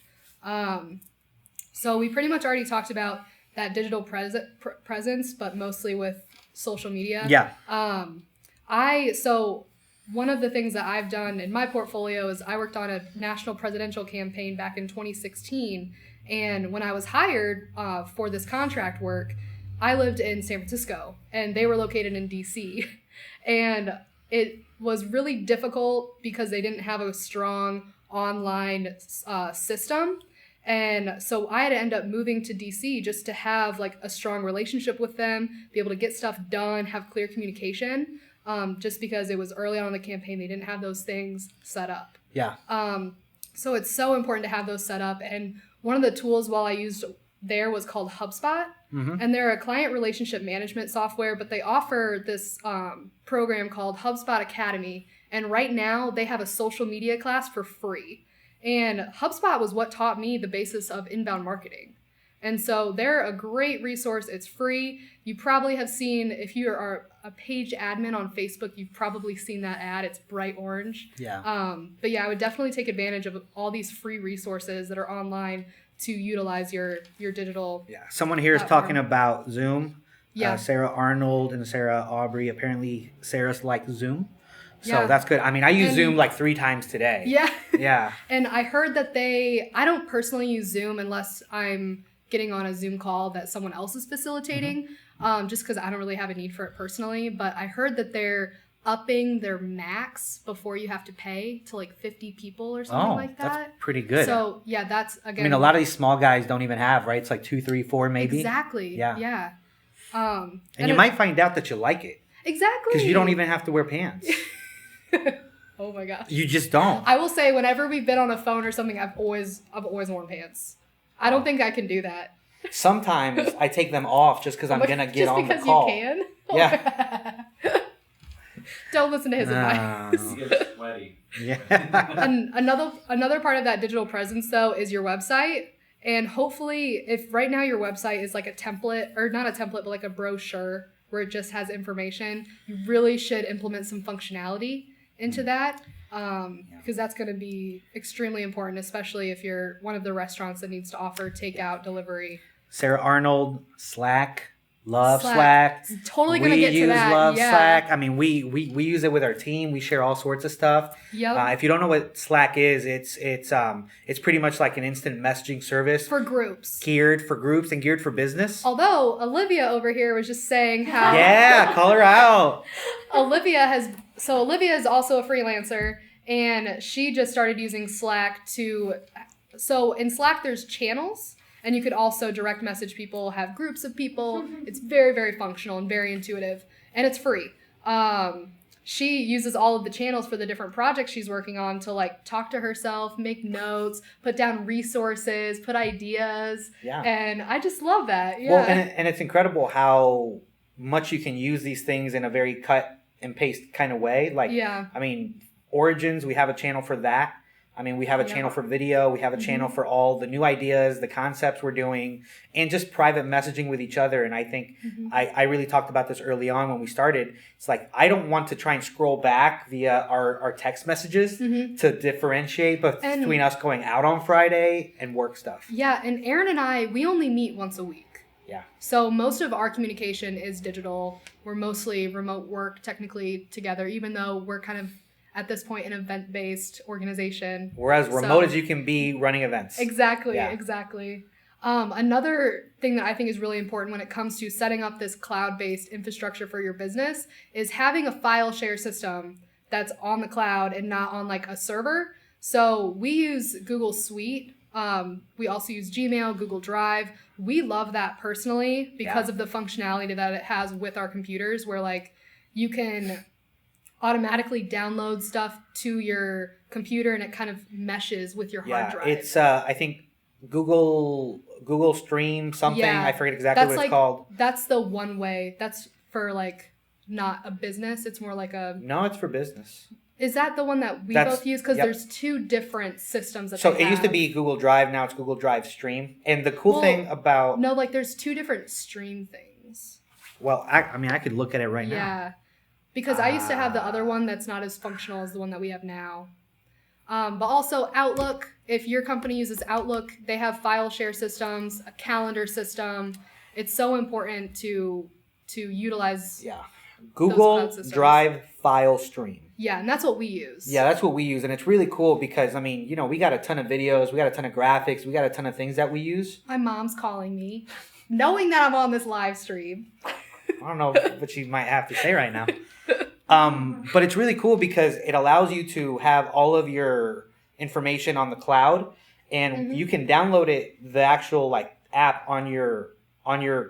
So we pretty much already talked about that digital presence, but mostly with social media. Yeah. So one of the things that I've done in my portfolio is I worked on a national presidential campaign back in 2016. And when I was hired for this contract work, I lived in San Francisco and they were located in DC. And it was really difficult because they didn't have a strong online system. And so I had to end up moving to DC just to have like a strong relationship with them, be able to get stuff done, have clear communication, just because it was early on in the campaign. They didn't have those things set up. Yeah. So it's so important to have those set up. And one of the tools while I used there was called HubSpot. And they're a client relationship management software, but they offer this program called HubSpot Academy. And right now they have a social media class for free. And HubSpot was what taught me the basis of inbound marketing. And so they're a great resource. It's free. You probably have seen, if you are a page admin on Facebook, you've probably seen that ad. It's bright orange. Yeah. But yeah, I would definitely take advantage of all these free resources that are online to utilize your digital. Yeah. Someone here is platform. talking about Zoom. Yeah. Sarah Arnold and Sarah Aubrey. Apparently, Sarah's like Zoom. So Yeah. that's good. I mean, I use And- Zoom like 3 times today. Yeah. Yeah. And I heard that I don't personally use Zoom unless I'm getting on a Zoom call that someone else is facilitating, just because I don't really have a need for it personally. But I heard that they're upping their max before you have to pay to like 50 people or something like that. That's pretty good. So yeah, that's again. I mean, a lot of these small guys don't even have, right? It's like 2, 3, 4 maybe. Exactly. Yeah. Yeah. And you might find out that you like it exactly because you don't even have to wear pants. Oh my gosh. You just don't. I will say, whenever we've been on a phone or something, I've always worn pants. I don't think I can do that. Sometimes I take them off just because I'm going to get on the call. Just because you can? Yeah. Don't listen to his advice. You get sweaty. Yeah. And another part of that digital presence, though, is your website. And hopefully, if right now your website is like a template, or not a template, but like a brochure where it just has information, you really should implement some functionality into that. Because that's going to be extremely important, especially if you're one of the restaurants that needs to offer takeout, delivery. Sarah Arnold, Slack. Love Slack. Totally going to get to that. Love Yeah. Slack. I mean, we use it with our team. We share all sorts of stuff. Yep. If you don't know what Slack is, it's pretty much like an instant messaging service For groups. geared for groups and geared for business. Although Olivia over here was just saying how Yeah, call her out. Olivia is also a freelancer, and she just started using Slack so in Slack there's channels, and you could also direct message people, have groups of people. It's very, very functional and very intuitive, and it's free. She uses all of the channels for the different projects she's working on to like talk to herself, make notes, put down resources, put ideas. Yeah. And I just love that. Yeah. Well, and it's incredible how much you can use these things in a very cut and paste kind of way. Like, Yeah. I mean, Origins, we have a channel for that. I mean, we have a channel for video. We have a channel for all the new ideas, the concepts we're doing, and just private messaging with each other. And I think I really talked about this early on when we started. It's like, I don't want to try and scroll back via our text messages to differentiate between us going out on Friday and work stuff. Yeah, and Aaron and we only meet once a week. Yeah. So most of our communication is digital. We're mostly remote work technically together, even though we're kind of at this point an event-based organization. We're as remote as you can be running events. Exactly, Yeah. exactly. Another thing that I think is really important when it comes to setting up this cloud-based infrastructure for your business is having a file share system that's on the cloud and not on like a server. So we use Google Suite. We also use Gmail, Google Drive. We love that personally because of the functionality that it has with our computers, where like you can automatically download stuff to your computer and it kind of meshes with your hard drive. It's I think Google Stream something. Yeah, I forget exactly what it's like, called. That's the one way. That's for like not a business. It's more like a. No, it's for business. Is that the one that we That's- both use? Because yep. there's two different systems that So they it used to have. be Google Drive. Now it's Google Drive Stream. And the cool Well, thing about No, like there's two different stream things. well, I mean, I could look at it right now. Yeah. Because I used to have the other one that's not as functional as the one that we have now. But also Outlook, if your company uses Outlook, they have file share systems, a calendar system. It's so important to utilize. Yeah. cloud Google systems. Drive File Stream. Yeah, and that's what we use. Yeah, that's what we use. And it's really cool because, I mean, we got a ton of videos. We got a ton of graphics. We got a ton of things that we use. My mom's calling me, knowing that I'm on this live stream. I don't know what she might have to say right now. But it's really cool because it allows you to have all of your information on the cloud and you can download it, the actual like app on your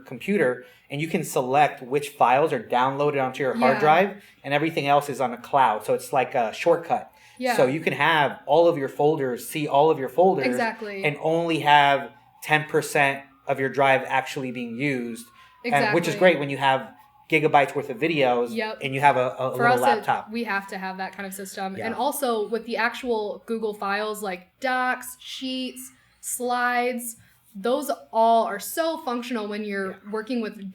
computer, and you can select which files are downloaded onto your hard drive, and everything else is on a cloud. So it's like a shortcut. Yeah. So you can have all of your folders, see all of your folders, Exactly. and only have 10% of your drive actually being used. Exactly. And, which is great when you have gigabytes worth of videos and you have a For little us, laptop. we have to have that kind of system. Yeah. And also with the actual Google files like docs, sheets, slides, those all are so functional when you're working with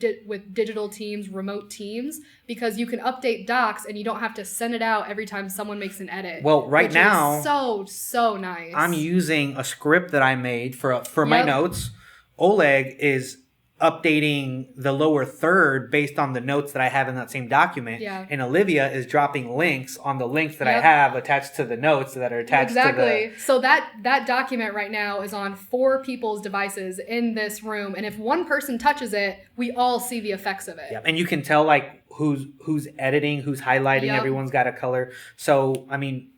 digital teams, remote teams, because you can update docs and you don't have to send it out every time someone makes an edit. Well, right which now, is so nice. I'm using a script that I made for my notes. Oleg is updating the lower third based on the notes that I have in that same document. Yeah. And Olivia is dropping links on the links that I have attached to the notes that are attached to the... So that document right now is on 4 people's devices in this room. And if one person touches it, we all see the effects of it. Yeah. And you can tell like who's editing, who's highlighting, everyone's got a color. So, I mean,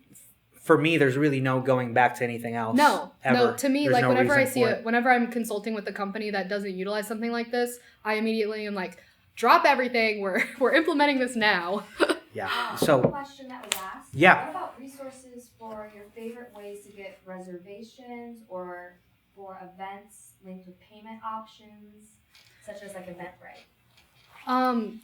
for me, there's really no going back to anything else. No, to me, There's like no whenever I reason see for it, whenever I'm consulting with a company that doesn't utilize something like this, I immediately am like, drop everything. We're implementing this now. Yeah. So, question that was asked. Yeah. What about resources for your favorite ways to get reservations or for events linked with payment options, such as like Eventbrite?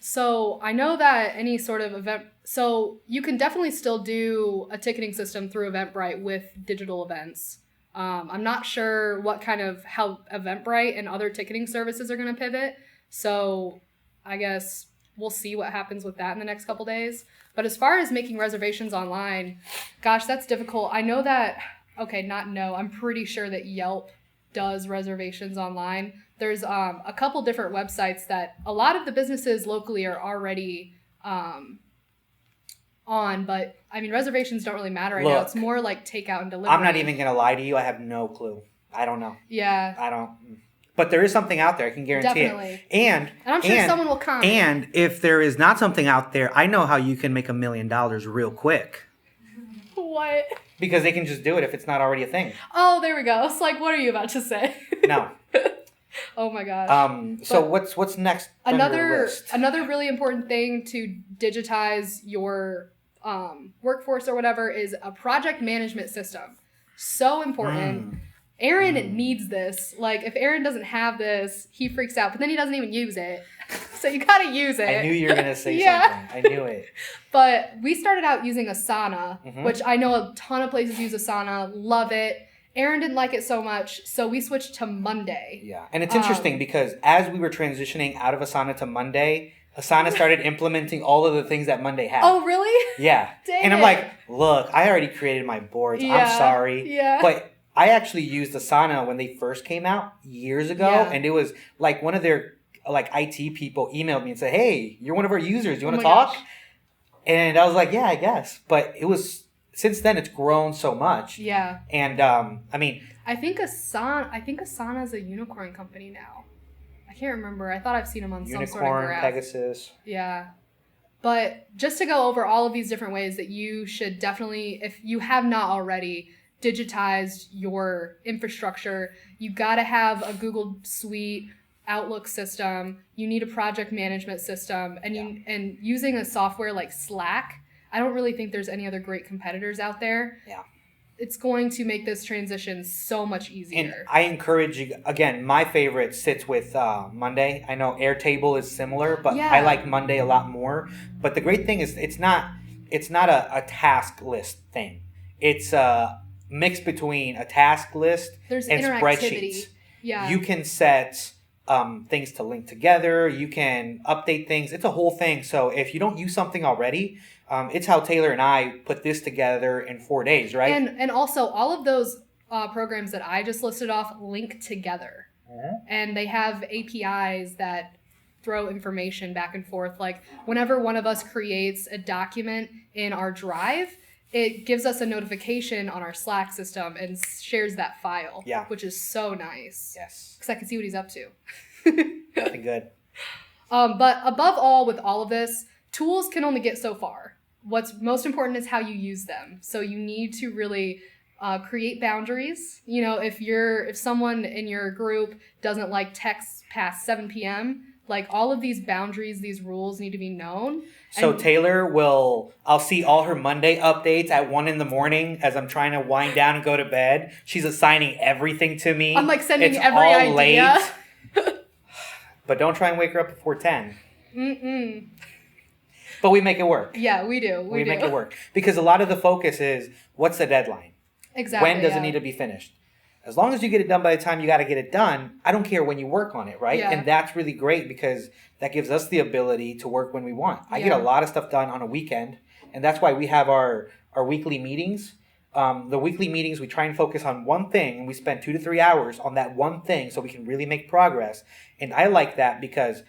So I know that any sort of event, so you can definitely still do a ticketing system through Eventbrite with digital events. I'm not sure how Eventbrite and other ticketing services are going to pivot. So I guess we'll see what happens with that in the next couple days. But as far as making reservations online, gosh, that's difficult. I know that, I'm pretty sure that Yelp does reservations online. There's a couple different websites that a lot of the businesses locally are already on, but I mean, reservations don't really matter right now. It's more like takeout and delivery. I'm not even going to lie to you. I have no clue. I don't know. Yeah. I don't. But there is something out there. I can guarantee Definitely. it. And I'm sure someone will comment. And if there is not something out there, I know how you can make $1 million real quick. What? Because they can just do it if it's not already a thing. Oh, there we go. It's like, what are you about to say? No. Oh my gosh. So what's next on your list? Another really important thing to digitize your workforce or whatever is a project management system. So important. Aaron needs this. Like, if Aaron doesn't have this, he freaks out, but then he doesn't even use it. So you gotta use it. I knew you were gonna say something. I knew it. But we started out using Asana, which I know a ton of places use Asana, love it. Aaron didn't like it so much, so we switched to Monday. Yeah, and it's interesting because as we were transitioning out of Asana to Monday, Asana started implementing all of the things that Monday had. Oh, really? Yeah. Dang and I'm it. like, look, I already created my boards. Yeah, I'm sorry. yeah. But I actually used Asana when they first came out years ago, and it was like one of their IT people emailed me and said, "Hey, you're one of our users. Do you want to talk?" Gosh. And I was like, "Yeah, I guess." But it was since then it's grown so much. Yeah. And I mean, I think Asana is a unicorn company now. I can't remember. I thought I've seen them on some sort of Unicorn, graph. Pegasus. Yeah. But just to go over all of these different ways that you should definitely, if you have not already, digitized your infrastructure, you got to have a Google Suite Outlook system. You need a project management system, and using a software like Slack. I don't really think there's any other great competitors out there. Yeah. It's going to make this transition so much easier. And I encourage you, again, my favorite sits with Monday. I know Airtable is similar, but I like Monday a lot more. But the great thing is it's not a task list thing. It's a mix between a task list and spreadsheets. Yeah. You can set things to link together. You can update things. It's a whole thing. So if you don't use something already, it's how Taylor and I put this together in 4 days, right? And also all of those programs that I just listed off link together. And they have APIs that throw information back and forth. Like whenever one of us creates a document in our drive, it gives us a notification on our Slack system and shares that file. Yeah. Which is so nice. Yes. Because I can see what he's up to. Nothing good. But above all, with all of this, tools can only get so far. What's most important is how you use them. So you need to really create boundaries. You know, if someone in your group doesn't like texts past 7 p.m., like all of these boundaries, these rules need to be known. So Taylor I'll see all her Monday updates at 1 a.m. as I'm trying to wind down and go to bed. She's assigning everything to me. I'm like sending it's every all idea. Late. But don't try and wake her up before 10. Mm-mm. But we make it work. Yeah, we do. We make it work. Because a lot of the focus is, what's the deadline? Exactly. When does it need to be finished? As long as you get it done by the time you got to get it done, I don't care when you work on it, right? Yeah. And that's really great because that gives us the ability to work when we want. I get a lot of stuff done on a weekend, and that's why we have our weekly meetings. The weekly meetings, we try and focus on one thing, and we spend 2 to 3 hours on that one thing so we can really make progress. And I like that because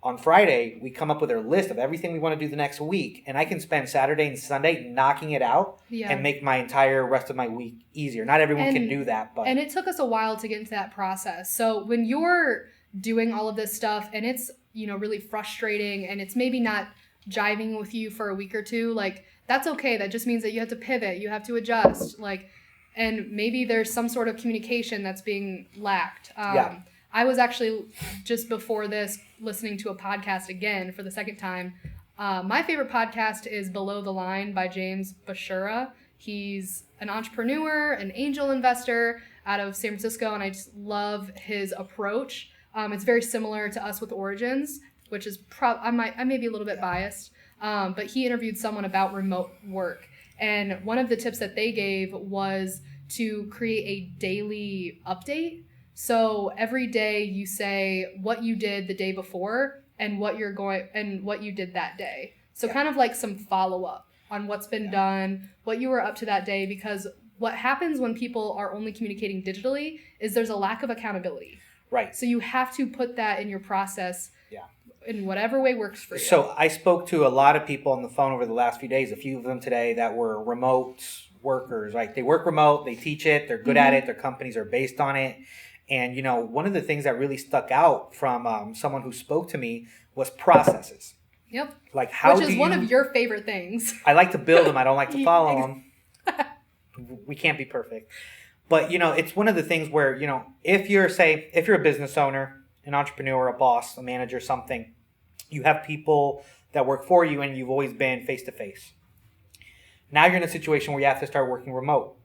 on Friday, we come up with our list of everything we want to do the next week, and I can spend Saturday and Sunday knocking it out and make my entire rest of my week easier. Not everyone can do that, but... And it took us a while to get into that process. So when you're doing all of this stuff and it's, you know, really frustrating and it's maybe not jiving with you for a week or two, like, that's okay. That just means that you have to pivot. You have to adjust. Like, and maybe there's some sort of communication that's being lacked. I was actually, just before this, listening to a podcast again for the second time. My favorite podcast is Below the Line by James Bashura. He's an entrepreneur, an angel investor out of San Francisco, and I just love his approach. It's very similar to us with Origins, which is I may be a little bit biased, but he interviewed someone about remote work. And one of the tips that they gave was to create a daily update. So every day you say what you did the day before and what you did that day. So kind of like some follow-up on what's been done, what you were up to that day, because what happens when people are only communicating digitally is there's a lack of accountability. Right. So you have to put that in your process in whatever way works for you. So I spoke to a lot of people on the phone over the last few days, a few of them today that were remote workers, right? They work remote, they teach it, they're good at it, their companies are based on it. And, you know, one of the things that really stuck out from someone who spoke to me was processes. Yep. Like how Which is one of your favorite things. I like to build them. I don't like to follow them. We can't be perfect. But, you know, it's one of the things where, you know, if you're a business owner, an entrepreneur, a boss, a manager, something, you have people that work for you and you've always been face-to-face. Now you're in a situation where you have to start working remote.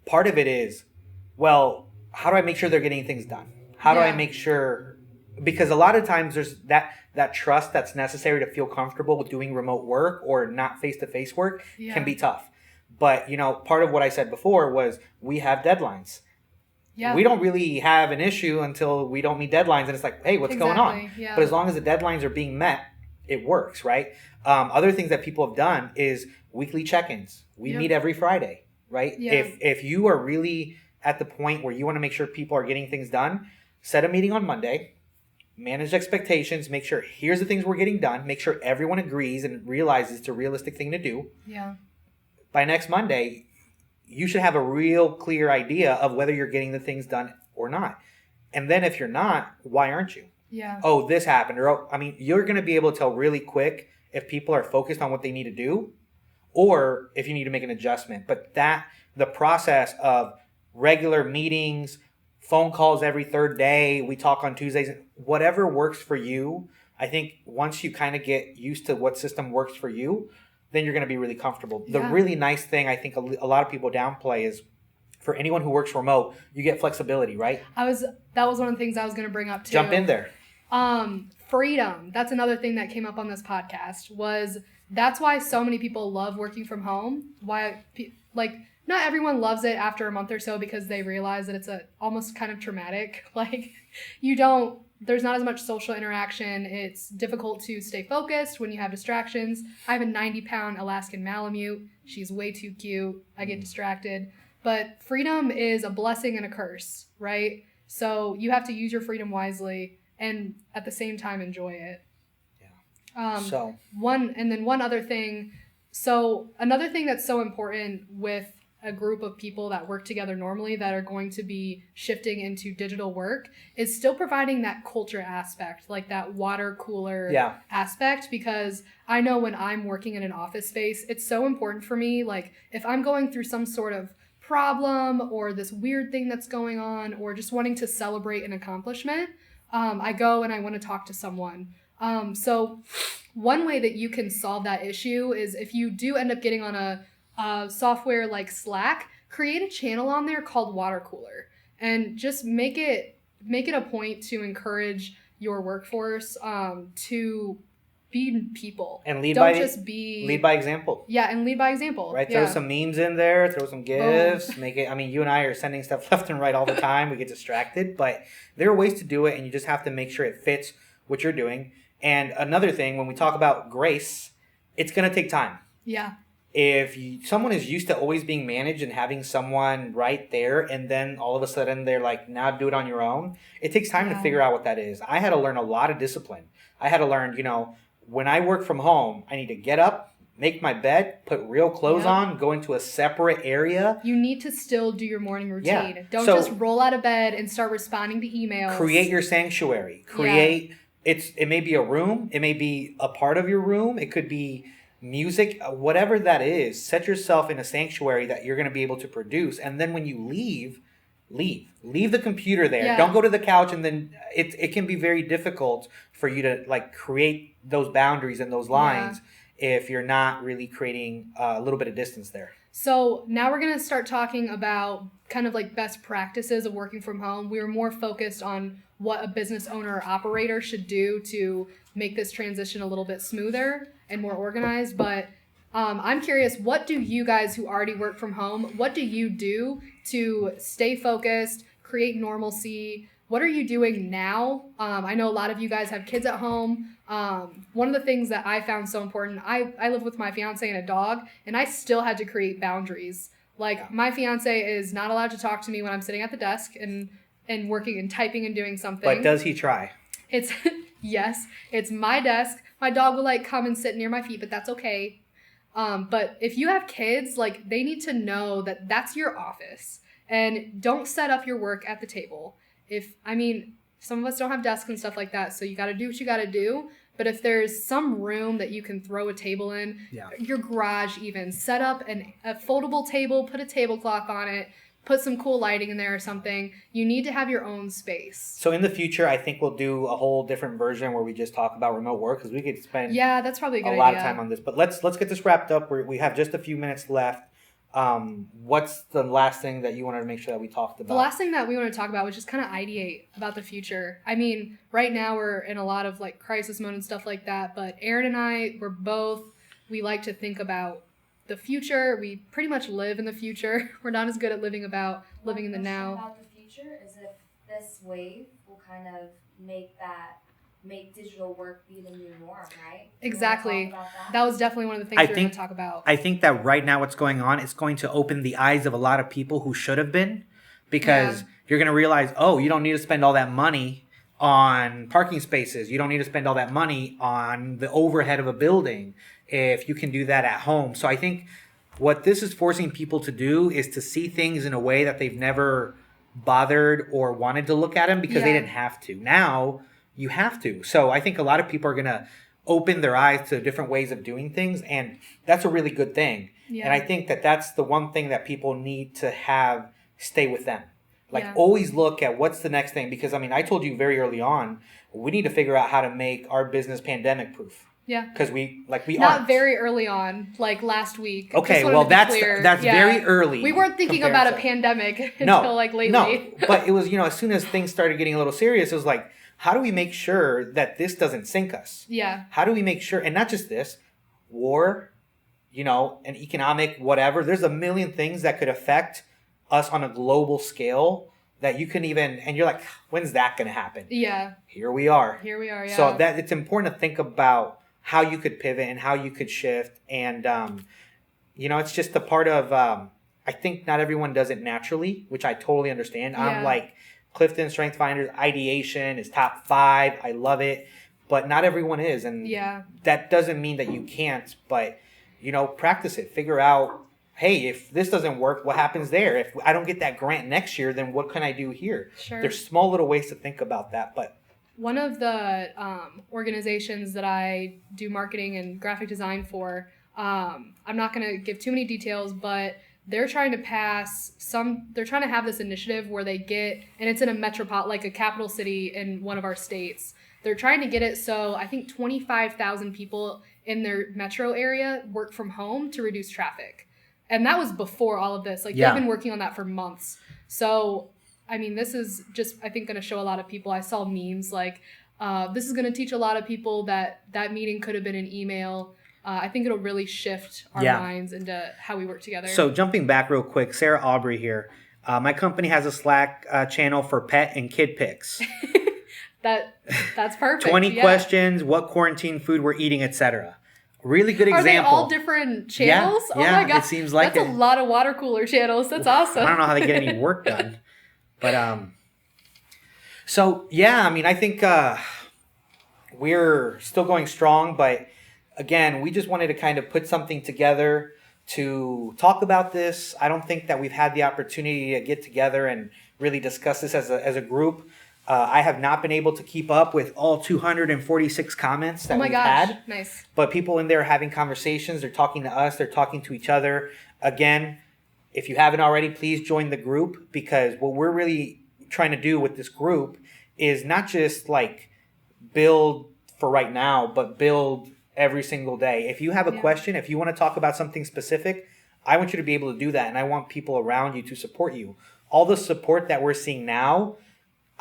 Part of it is, well, how do I make sure they're getting things done? How do I make sure, because a lot of times there's that trust that's necessary to feel comfortable with doing remote work or not face-to-face work can be tough. But, you know, part of what I said before was we have deadlines. Yeah. We don't really have an issue until we don't meet deadlines and it's like, hey, what's going on? Yeah. But as long as the deadlines are being met, it works, right? Other things that people have done is weekly check-ins. We meet every Friday, right? Yeah. If you are really at the point where you want to make sure people are getting things done, set a meeting on Monday, manage expectations, make sure here's the things we're getting done, make sure everyone agrees and realizes it's a realistic thing to do. Yeah. By next Monday, you should have a real clear idea of whether you're getting the things done or not. And then if you're not, why aren't you? Yeah. Oh, this happened. Or, you're going to be able to tell really quick if people are focused on what they need to do or if you need to make an adjustment. But the process of regular meetings, phone calls every third day, we talk on Tuesdays, whatever works for you. I think once you kind of get used to what system works for you, then you're going to be really comfortable. The really nice thing I think a lot of people downplay is for anyone who works remote, you get flexibility, right? That was one of the things I was going to bring up too. Jump in there. Freedom. That's another thing that came up on this podcast that's why so many people love working from home. Why, not everyone loves it after a month or so because they realize that it's almost kind of traumatic. There's not as much social interaction. It's difficult to stay focused when you have distractions. I have a 90-pound Alaskan Malamute. She's way too cute. I get distracted. But freedom is a blessing and a curse, right? So you have to use your freedom wisely and at the same time enjoy it. Yeah. One other thing. So another thing that's so important with a group of people that work together normally that are going to be shifting into digital work is still providing that culture aspect, like that water cooler aspect, because I know when I'm working in an office space, it's so important for me. Like if I'm going through some sort of problem or this weird thing that's going on or just wanting to celebrate an accomplishment, I go and I want to talk to someone. So one way that you can solve that issue is if you do end up getting on a software like Slack, create a channel on there called Water Cooler and just make it a point to encourage your workforce to be people and lead by example. Yeah, and lead by example. Right, throw some memes in there, throw some gifs, make it. I mean, you and I are sending stuff left and right all the time. We get distracted, but there are ways to do it, and you just have to make sure it fits what you're doing. And another thing, when we talk about grace, it's going to take time. Yeah. If someone is used to always being managed and having someone right there, and then all of a sudden they're like, now do it on your own, it takes time to figure out what that is. I had to learn a lot of discipline. I had to learn, when I work from home, I need to get up, make my bed, put real clothes on, go into a separate area. You need to still do your morning routine. Yeah. Don't just roll out of bed and start responding to emails. Create your sanctuary. It may be a room. It may be a part of your room. It could be music, whatever that is. Set yourself in a sanctuary that you're going to be able to produce. And then when you leave the computer there. Yeah. Don't go to the couch, and then it can be very difficult for you to like create those boundaries and those lines if you're not really creating a little bit of distance there. So now we're going to start talking about kind of like best practices of working from home. We were more focused on what a business owner or operator should do to make this transition a little bit smoother and more organized. But I'm curious, what do you guys who already work from home, what do you do to stay focused, create normalcy? What are you doing now? I know a lot of you guys have kids at home. One of the things that I found so important, I live with my fiance and a dog, and I still had to create boundaries. Like my fiance is not allowed to talk to me when I'm sitting at the desk and working and typing and doing something. But does he try? Yes, it's my desk. My dog will like come and sit near my feet, but that's okay. But if you have kids, like they need to know that that's your office, and don't set up your work at the table. Some of us don't have desks and stuff like that, so you got to do what you got to do. But if there's some room that you can throw a table in, your garage even, set up a foldable table, put a tablecloth on it, put some cool lighting in there or something. You need to have your own space. So in the future, I think we'll do a whole different version where we just talk about remote work, because we could spend that's probably a lot of time on this. But let's get this wrapped up. We have just a few minutes left. What's the last thing that you wanted to make sure that we talked about? The last thing that we want to talk about was just kind of ideate about the future. I mean, right now we're in a lot of like crisis mode and stuff like that, but Aaron and I, we like to think about the future. We pretty much live in the future. We're not as good at living in the now. About the future is if this wave will kind of make digital work be the new norm, right? Exactly. That was definitely one of the things we were going to talk about. I think that right now what's going on is going to open the eyes of a lot of people who should have been, because you're going to realize, you don't need to spend all that money on parking spaces. You don't need to spend all that money on the overhead of a building if you can do that at home. So I think what this is forcing people to do is to see things in a way that they've never bothered or wanted to look at them because they didn't have to. Now you have to. So I think a lot of people are going to open their eyes to different ways of doing things, and that's a really good thing. Yeah. And I think that that's the one thing that people need to have stay with them. Always look at what's the next thing, because I told you very early on, we need to figure out how to make our business pandemic proof. Yeah. Because we not aren't. very early on, like last week. Okay, well that's very early. We weren't thinking about a pandemic until lately. No, but it was, as soon as things started getting a little serious, it was like, how do we make sure that this doesn't sink us? Yeah. How do we make sure, and not just this, war, an economic whatever, there's a million things that could affect us on a global scale that you can even, and you're like, when's that going to happen? Yeah. Here we are, yeah. So that it's important to think about how you could pivot and how you could shift. And, it's just a part of, I think not everyone does it naturally, which I totally understand. Yeah. I'm like, Clifton Strength Finders, ideation is top 5. I love it. But not everyone is. And that doesn't mean that you can't. But, practice it. Figure out hey, if this doesn't work, what happens there? If I don't get that grant next year, then what can I do here? Sure. There's small little ways to think about that. But one of the organizations that I do marketing and graphic design for, I'm not going to give too many details, but they're trying to they're trying to have this initiative where they get, and it's in a like a capital city in one of our states. They're trying to get it so I think 25,000 people in their metro area work from home to reduce traffic. And that was before all of this. Like, they've been working on that for months. So, I mean, this is just, I think, going to show a lot of people. I saw memes like, this is going to teach a lot of people that meeting could have been an email. I think it'll really shift our minds into how we work together. So, jumping back real quick, Sarah Aubrey here. My company has a Slack channel for pet and kid pics. That's perfect. 20 questions, what quarantine food we're eating, etc. Really good example. Are they all different channels? Yeah, oh my god, it seems like that's a lot of water cooler channels. That's awesome. I don't know how they get any work done, but so yeah, I mean, I think we're still going strong, but again, we just wanted to kind of put something together to talk about this. I don't think that we've had the opportunity to get together and really discuss this as a group. I have not been able to keep up with all 246 comments that we've had. Nice. But people in there are having conversations. They're talking to us. They're talking to each other. Again, if you haven't already, please join the group, because what we're really trying to do with this group is not just like build for right now, but build every single day. If you have a question, if you want to talk about something specific, I want you to be able to do that. And I want people around you to support you. All the support that we're seeing now,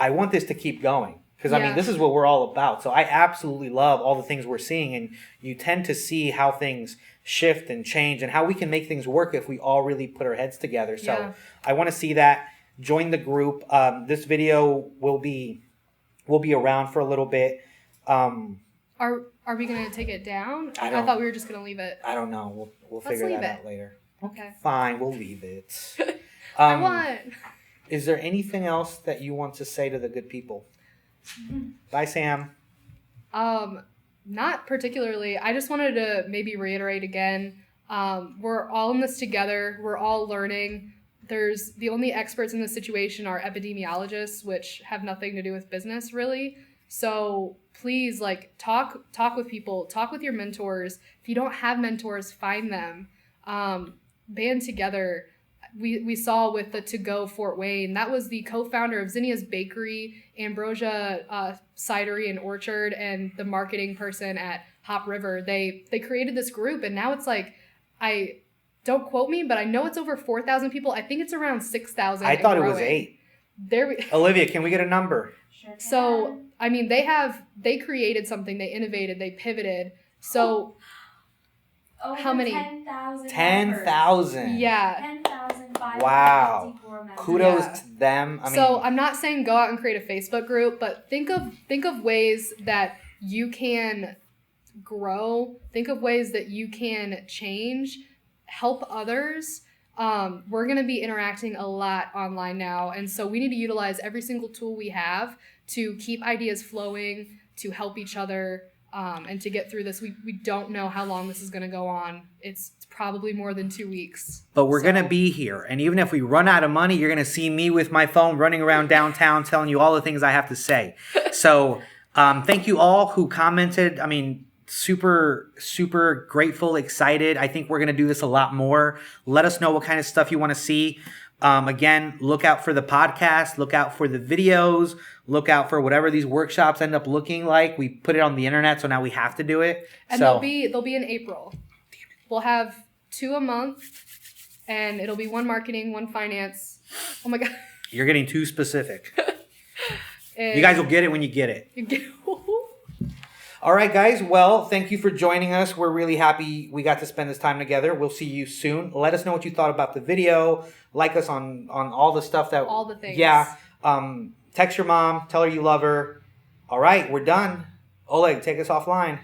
I want this to keep going, because I mean, this is what we're all about. So I absolutely love all the things we're seeing, and you tend to see how things shift and change and how we can make things work if we all really put our heads together. So I want to see that. Join the group. This video will be around for a little bit. Are we going to take it down? I thought we were just going to leave it. I don't know. We'll figure that out later. Okay. Fine, we'll leave it. I want. Is there anything else that you want to say to the good people? Bye, Sam. Not particularly. I just wanted to maybe reiterate again, we're all in this together. We're all learning. The only experts in this situation are epidemiologists, which have nothing to do with business, really. So please, like, talk with people, talk with your mentors. If you don't have mentors, find them. Band together. We saw with the To Go Fort Wayne, that was the co-founder of Zinnia's Bakery, Ambrosia Cidery and Orchard, and the marketing person at Hop River. They created this group, and now it's like, don't quote me, but I know it's over 4,000 people. I think it's around 6,000. I thought it was 8. Olivia, can we get a number? Sure can. So, I mean, they created something, they innovated, they pivoted. So, how many? 10,000. 10,000. Yeah. 10,554 Wow. members. Kudos to them. I mean, so I'm not saying go out and create a Facebook group, but think of ways that you can grow. Think of ways that you can change, help others. We're going to be interacting a lot online now, and so we need to utilize every single tool we have to keep ideas flowing, to help each other, and to get through this. We don't know how long this is going to go on. It's probably more than 2 weeks. But we're going to be here. And even if we run out of money, you're going to see me with my phone running around downtown telling you all the things I have to say. So thank you all who commented. I mean, super, super grateful, excited. I think we're going to do this a lot more. Let us know what kind of stuff you want to see. Again, look out for the podcast, look out for the videos, look out for whatever these workshops end up looking like. We put it on the internet, so now we have to do it. And they'll be in April. We'll have 2 a month, and it'll be 1 marketing, 1 finance. Oh my God. You're getting too specific. You guys will get it when you get it. All right, guys. Well, thank you for joining us. We're really happy we got to spend this time together. We'll see you soon. Let us know what you thought about the video. Like us on all the stuff that... All the things. Yeah. Text your mom. Tell her you love her. All right, we're done. Oleg, take us offline.